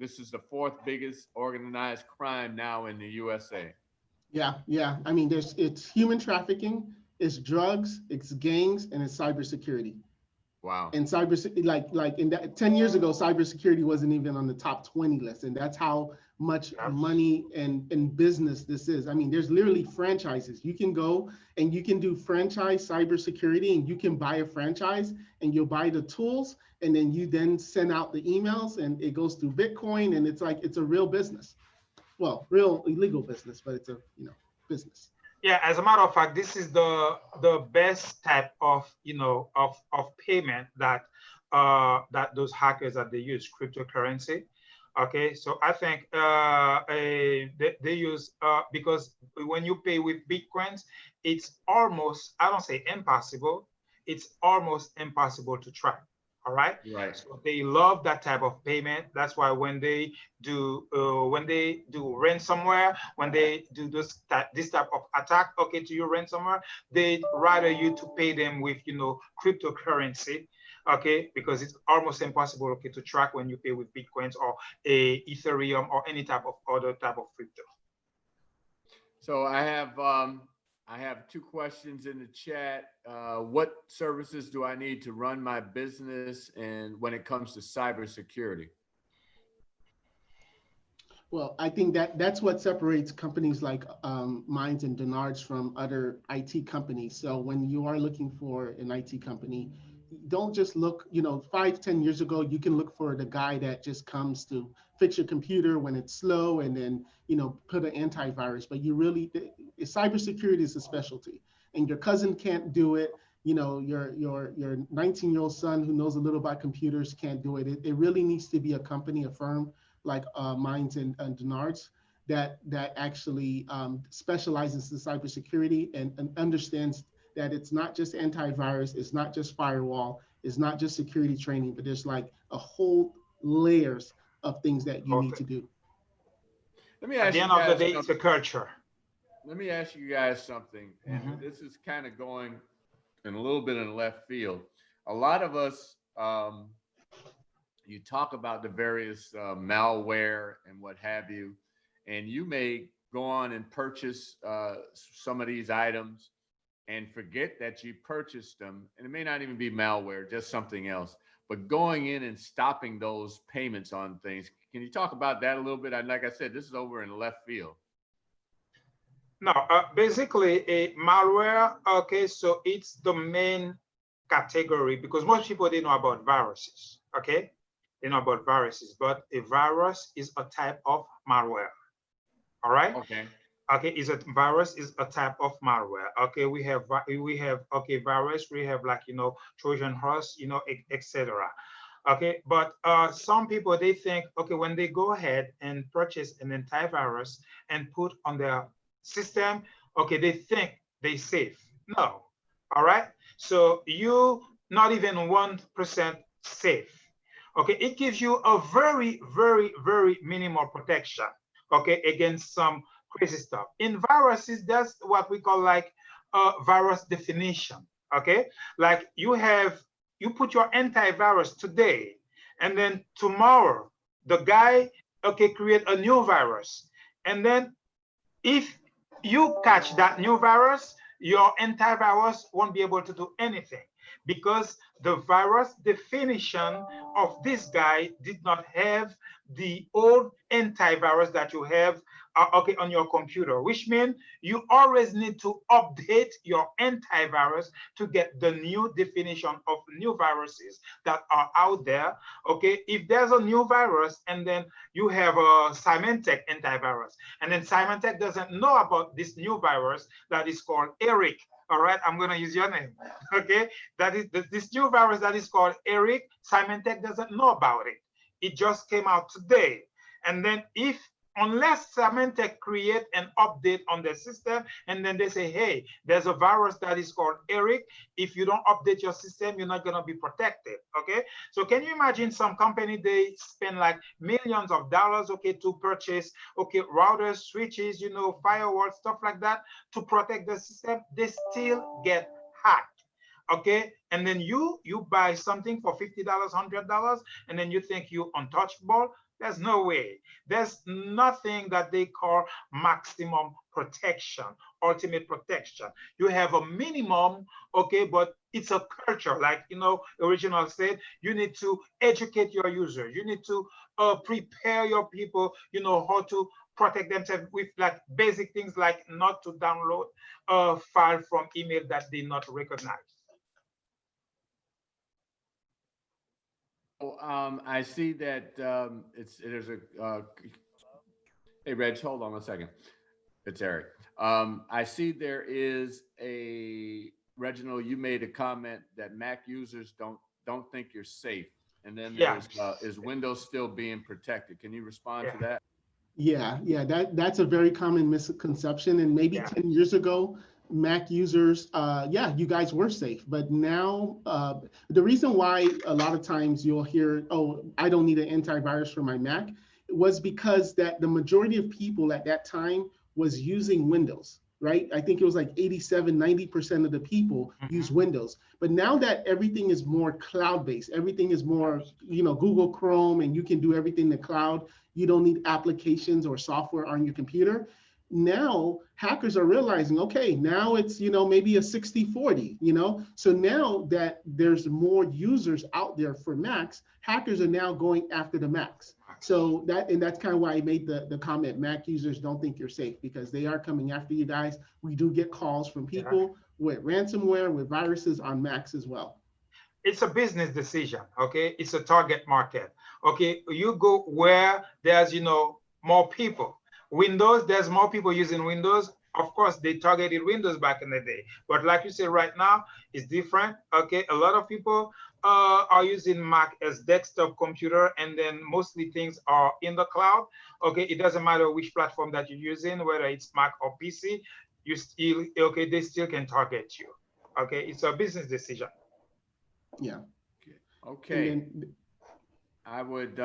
This is the fourth biggest organized crime now in the USA. Yeah, yeah. I mean, it's human trafficking, it's drugs, it's gangs, and it's cybersecurity. Wow. And like in that 10 years ago, cybersecurity wasn't even on the top 20 list. And that's how much money and business this is. I mean, there's literally franchises. You can go and you can do franchise cybersecurity, and you can buy a franchise and you'll buy the tools, and then you then send out the emails, and it goes through Bitcoin, and it's a real business. Well, real illegal business, but it's a business. Yeah, as a matter of fact, this is the best type of of payment that that those hackers that they use, cryptocurrency. Okay, so I think they use because when you pay with Bitcoins, it's almost, I don't say impossible, it's almost impossible to track. All right. Right. So they love that type of payment. That's why when they do ransomware, when they do this type of attack, okay, to your ransomware, they rather you to pay them with cryptocurrency, okay, because it's almost impossible, okay, to track when you pay with Bitcoins or a Ethereum or any type of other type of crypto. So I have two questions in the chat. What services do I need to run my business, and when it comes to cybersecurity? Well, I think that's what separates companies like mine and Donard's from other IT companies. So when you are looking for an IT company, don't just look, 5-10 years ago, you can look for the guy that just comes to fix your computer when it's slow and then, put an antivirus. But cybersecurity is a specialty, and your cousin can't do it. Your 19-year-old son who knows a little about computers can't do it. It really needs to be a company, a firm like mine and Donard's that actually specializes in cybersecurity and understands that it's not just antivirus, it's not just firewall, it's not just security training, but there's like a whole layers of things that you need to do. Let me ask you guys, at the end of the day, it's a culture. Let me ask you guys something, and this is kind of going in a little bit in left field. A lot of us, you talk about the various malware and what have you, and you may go on and purchase some of these items and forget that you purchased them, and it may not even be malware, just something else. But going in and stopping those payments on things, can you talk about that a little bit? And like I said, this is over in left field. No, basically a malware. Okay, so it's the main category because most people they know about viruses. Okay, they know about viruses, but a virus is a type of malware. All right. Okay. Okay, virus is a type of malware. Okay, we have okay virus. We have like Trojan horse, etc. Okay, but some people they think okay when they go ahead and purchase an antivirus and put on their system, okay, they think they safe. No, all right. So you not even 1% safe. Okay, it gives you a very, very, very minimal protection. Okay, against some crazy stuff. In viruses, that's what we call like a virus definition. Okay, like you put your antivirus today, and then tomorrow the guy create a new virus, and then if you catch that new virus, your antivirus won't be able to do anything because the virus definition of this guy did not have the old antivirus that you have okay, on your computer, which means you always need to update your antivirus to get the new definition of new viruses that are out there. Okay, if there's a new virus and then you have a Symantec antivirus, and then Symantec doesn't know about this new virus that is called ARK. All right, I'm going to use your name. Okay, that is this new virus that is called ARK. Symantec doesn't know about it. It just came out today. And then unless Symantec create an update on the system, and then they say, hey, there's a virus that is called ARK. If you don't update your system, you're not going to be protected. Okay, so can you imagine some company, they spend like millions of dollars, okay, to purchase, okay, routers, switches, you know, firewalls, stuff like that to protect the system. They still get hacked. Okay, and then you buy something for $50, $100, and then you think you're untouchable. There's no way. There's nothing that they call maximum protection, ultimate protection. You have a minimum, okay, but it's a culture. Like, you know, Reginald said, you need to educate your users. You need to prepare your people, you know, how to protect themselves with like basic things like not to download a file from email that they not recognize. I see that there's a hey Reg, hold on 1 second. It's Eric. I see there is a Reginald. You made a comment that Mac users don't think you're safe, and then there's is Windows still being protected? Can you respond to that? Yeah, that's a very common misconception. And maybe 10 years ago, Mac users, you guys were safe. But now, the reason why a lot of times you'll hear, oh, I don't need an antivirus for my Mac, was because that the majority of people at that time was using Windows, right? I think it was like 87, 90% of the people use Windows. But now that everything is more cloud-based, everything is more, you know, Google Chrome, and you can do everything in the cloud, you don't need applications or software on your computer. Now hackers are realizing, okay, now it's, you know, maybe a 60-40, you know? So now that there's more users out there for Macs, hackers are now going after the Macs. So that's kind of why I made the comment, Mac users don't think you're safe, because they are coming after you guys. We do get calls from people with ransomware, with viruses on Macs as well. It's a business decision, okay? It's a target market, okay? You go where there's, you know, more people. Windows, there's more people using Windows. Of course, they targeted Windows back in the day. But like you said, right now, it's different, okay? A lot of people are using Mac as desktop computer, and then mostly things are in the cloud, okay? It doesn't matter which platform that you're using, whether it's Mac or PC, you still, okay, they still can target you, okay? It's a business decision. Yeah. Okay. Then, I would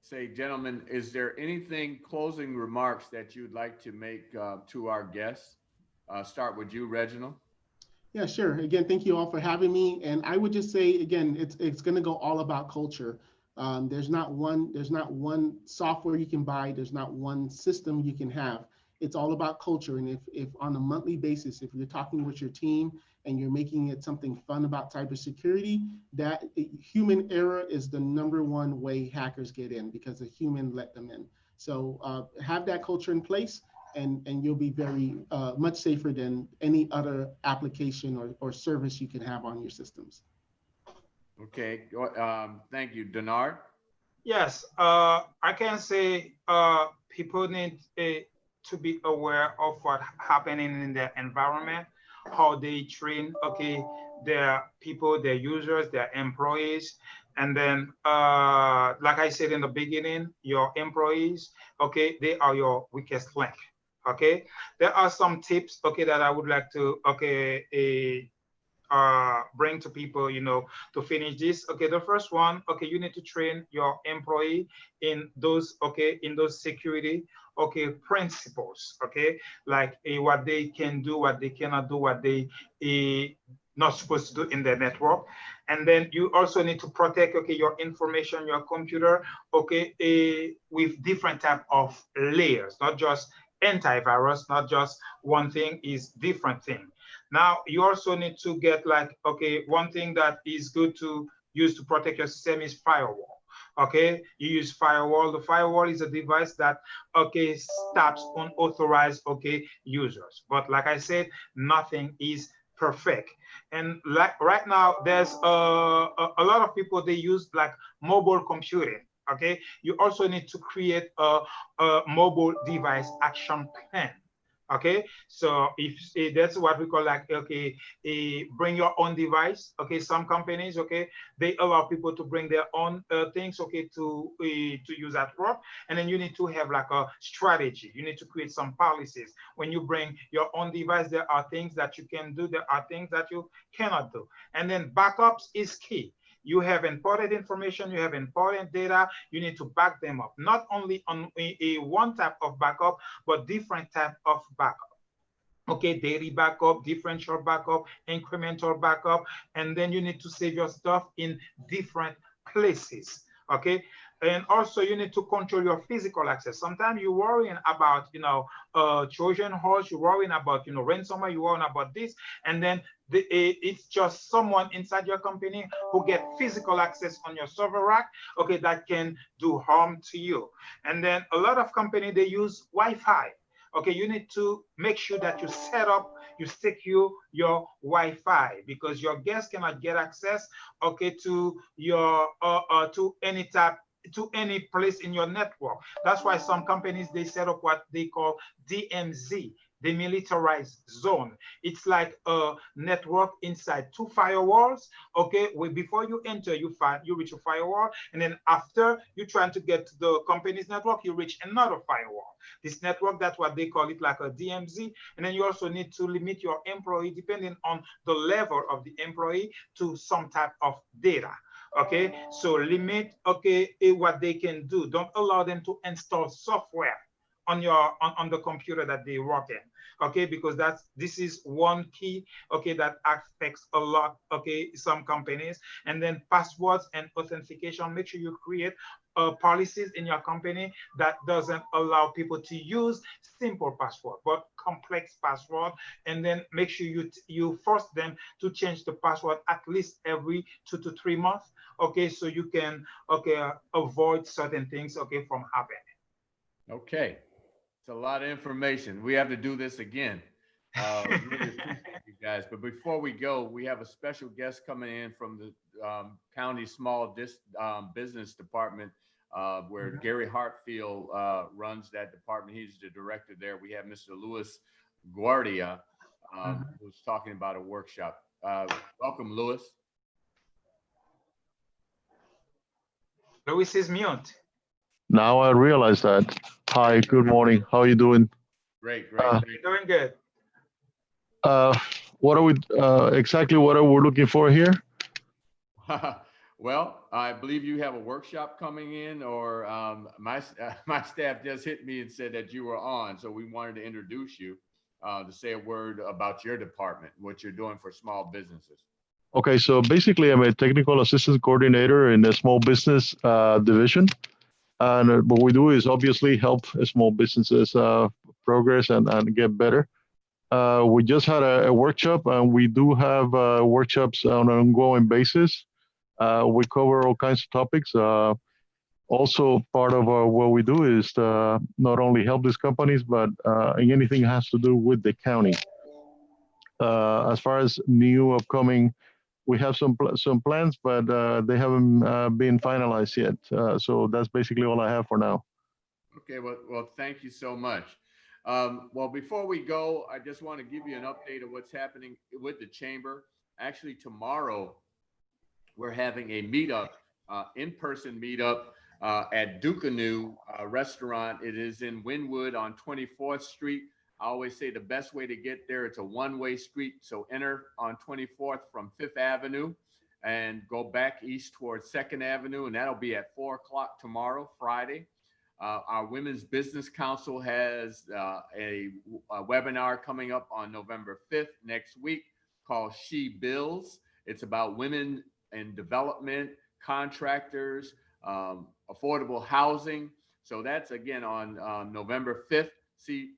say, gentlemen, is there anything, closing remarks that you'd like to make to our guests? Start with you, Reginald. Yeah, sure. Again, thank you all for having me. And I would just say, again, it's going to go all about culture. There's not one software you can buy. There's not one system you can have. It's all about culture. And if on a monthly basis, if you're talking with your team and you're making it something fun about cybersecurity, that human error is the #1 way hackers get in, because a human let them in. So have that culture in place, and you'll be very much safer than any other application or service you can have on your systems. Okay, thank you. Donard? Yes, I can say people need to be aware of what's happening in their environment, how they train, okay, their people, their users, their employees. And then, like I said in the beginning, your employees, okay, they are your weakest link, okay? There are some tips, okay, that I would like to, okay, bring to people, you know, to finish this. Okay, the first one, okay, you need to train your employee in those, okay, in those security, okay, principles, okay, like what they can do, what they cannot do, what they not supposed to do in their network. And then you also need to protect, okay, your information, your computer, okay, with different type of layers, not just antivirus, not just one thing, is different thing. Now you also need to get like, okay, one thing that is good to use to protect your system is firewall. Okay, you use firewall. The firewall is a device that, okay, stops unauthorized, okay, users. But like I said, nothing is perfect. And like right now, there's a lot of people, they use like mobile computing. Okay, you also need to create a mobile device action plan. Okay, so if that's what we call like, okay, bring your own device. Okay, some companies, okay, they allow people to bring their own things, okay, to use at work. And then you need to have like a strategy. You need to create some policies. When you bring your own device, there are things that you can do, there are things that you cannot do. And then backups is key. You have important information, you have important data, you need to back them up, not only on a one type of backup, but different type of backup. Okay, daily backup, differential backup, incremental backup, and then you need to save your stuff in different places. Okay, and also you need to control your physical access. Sometimes you're worrying about, Trojan horse, you're worrying about, ransomware, you're worrying about this, and then it's just someone inside your company who get physical access on your server rack, okay, that can do harm to you. And then a lot of companies, they use Wi-Fi. Okay, you need to make sure that you set up, you secure your Wi-Fi, because your guests cannot get access, okay, to your to any type, to any place in your network. That's why some companies, they set up what they call DMZ, demilitarized zone. It's like a network inside two firewalls. Okay, before you enter, you reach a firewall, and then after you trying to get to the company's network, you reach another firewall. This network, that's what they call it, like a DMZ. And then you also need to limit your employee, depending on the level of the employee, to some type of data. Okay, so limit, okay, what they can do. Don't allow them to install software on your on the computer that they work in. Okay, because this is one key, okay, that affects a lot, okay, some companies. And then passwords and authentication, make sure you create policies in your company that doesn't allow people to use simple password but complex password. And then make sure you force them to change the password at least every 2 to 3 months. Okay, so you can, okay, avoid certain things, okay, from happening. Okay, it's a lot of information. We have to do this again. Really appreciate you guys. But before we go, we have a special guest coming in from the county small business department, where Gary Hartfield runs that department. He's the director there. We have Mr. Louis Guardia, who's talking about a workshop. Welcome, Louis. Louis is mute. Now I realize that. Hi, good morning. How are you doing? Great, great. Doing good. What are we exactly? What are we looking for here? Well, I believe you have a workshop coming in, or my staff just hit me and said that you were on, so we wanted to introduce you to say a word about your department, what you're doing for small businesses. Okay, so basically, I'm a technical assistance coordinator in the small business division. And what we do is obviously help small businesses progress and get better. We just had a workshop, and we do have workshops on an ongoing basis. We cover all kinds of topics. Also, part of what we do is not only help these companies, but anything has to do with the county. As far as new upcoming, we have some plans, but they haven't been finalized yet. So that's basically all I have for now. Okay, well, thank you so much. Well, before we go, I just want to give you an update of what's happening with the chamber. Actually, tomorrow we're having a meetup, in-person meetup at Dukanoo restaurant. It is in Wynwood on 24th Street. I always say the best way to get there, it's a one-way street. So enter on 24th from 5th Avenue and go back east towards 2nd Avenue. And that'll be at 4 o'clock tomorrow, Friday. Our Women's Business Council has a webinar coming up on November 5th next week called She Builds. It's about women in development, contractors, affordable housing. So that's again on November 5th.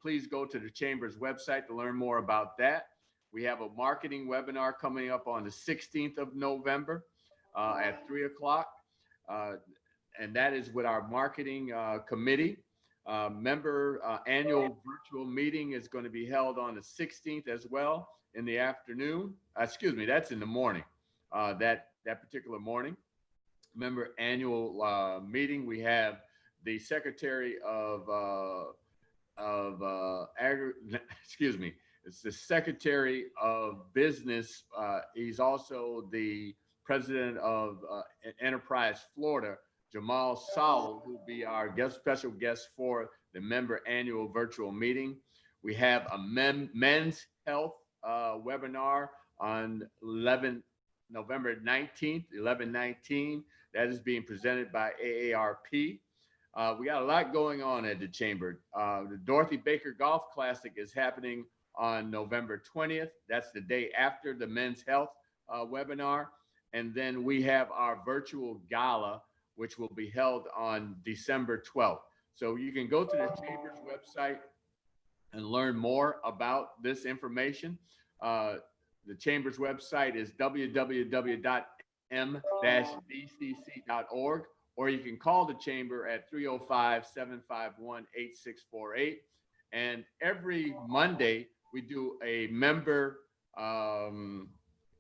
Please go to the Chamber's website to learn more about that. We have a marketing webinar coming up on the 16th of November at 3 o'clock. And that is with our marketing committee. Member annual virtual meeting is going to be held on the 16th as well in the afternoon. Excuse me, that's in the morning, that particular morning. Member annual meeting, we have the Secretary excuse me, it's the Secretary of Business. He's also the President of Enterprise Florida, Jamal Sowell, who will be our special guest for the member annual virtual meeting. We have a men's health webinar on November 19th, 11/19. That is being presented by AARP. We got a lot going on at the Chamber. The Dorothy Baker Golf Classic is happening on November 20th. That's the day after the men's health webinar. And then we have our virtual gala, which will be held on December 12th. So you can go to the Chamber's website and learn more about this information. The Chamber's website is www.m-dcc.org, or you can call the Chamber at 305-751-8648. And every Monday, we do a member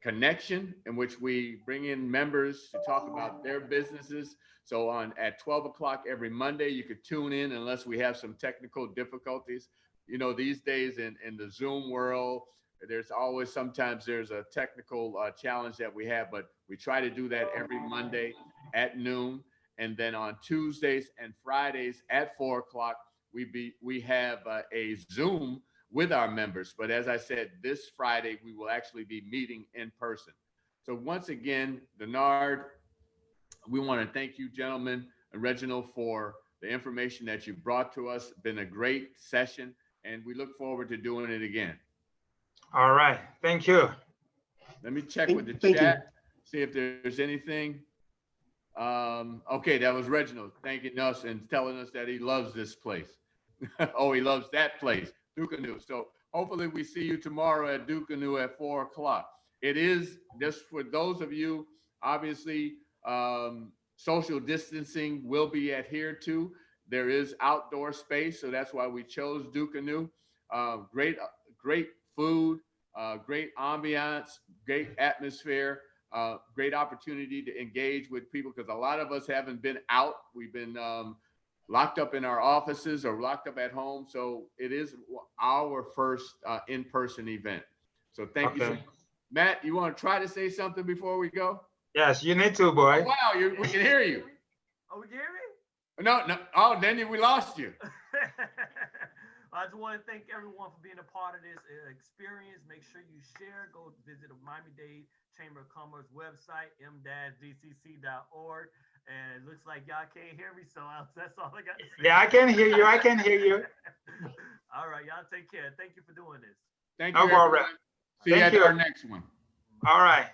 connection in which we bring in members to talk about their businesses. So at 12 o'clock every Monday, you could tune in unless we have some technical difficulties. You know, these days in the Zoom world, sometimes there's a technical challenge that we have, but we try to do that every Monday at noon. And then on Tuesdays and Fridays at 4 o'clock, we have a Zoom with our members. But as I said, this Friday, we will actually be meeting in person. So once again, Donard, we want to thank you, gentlemen, and Reginald, for the information that you brought to us. It's been a great session, and we look forward to doing it again. All right. Thank you. Let me check with the chat, see if there's anything. Okay, that was Reginald thanking us and telling us that he loves this place. Oh, he loves that place, Dukanoo. So hopefully we see you tomorrow at Dukanoo at 4 o'clock. It is just for those of you, obviously, social distancing will be adhered to. There is outdoor space, so that's why we chose Dukanoo. Great food, great ambiance, great atmosphere, great opportunity to engage with people, because a lot of us haven't been out. We've been locked up in our offices or locked up at home. So it is our first in-person event. So thank you so much. Matt, you want to try to say something before we go? Yes, you need to, boy. Oh, wow, we can hear you. Oh, we can hear me? No. Oh, then we lost you. I just want to thank everyone for being a part of this experience. Make sure you share. Go visit the Miami-Dade Chamber of Commerce website, m-dcc.org. And it looks like y'all can't hear me, so that's all I got to say. Yeah, I can hear you. I can hear you. All right, y'all take care. Thank you for doing this. Thank you. See you at our next one. All right.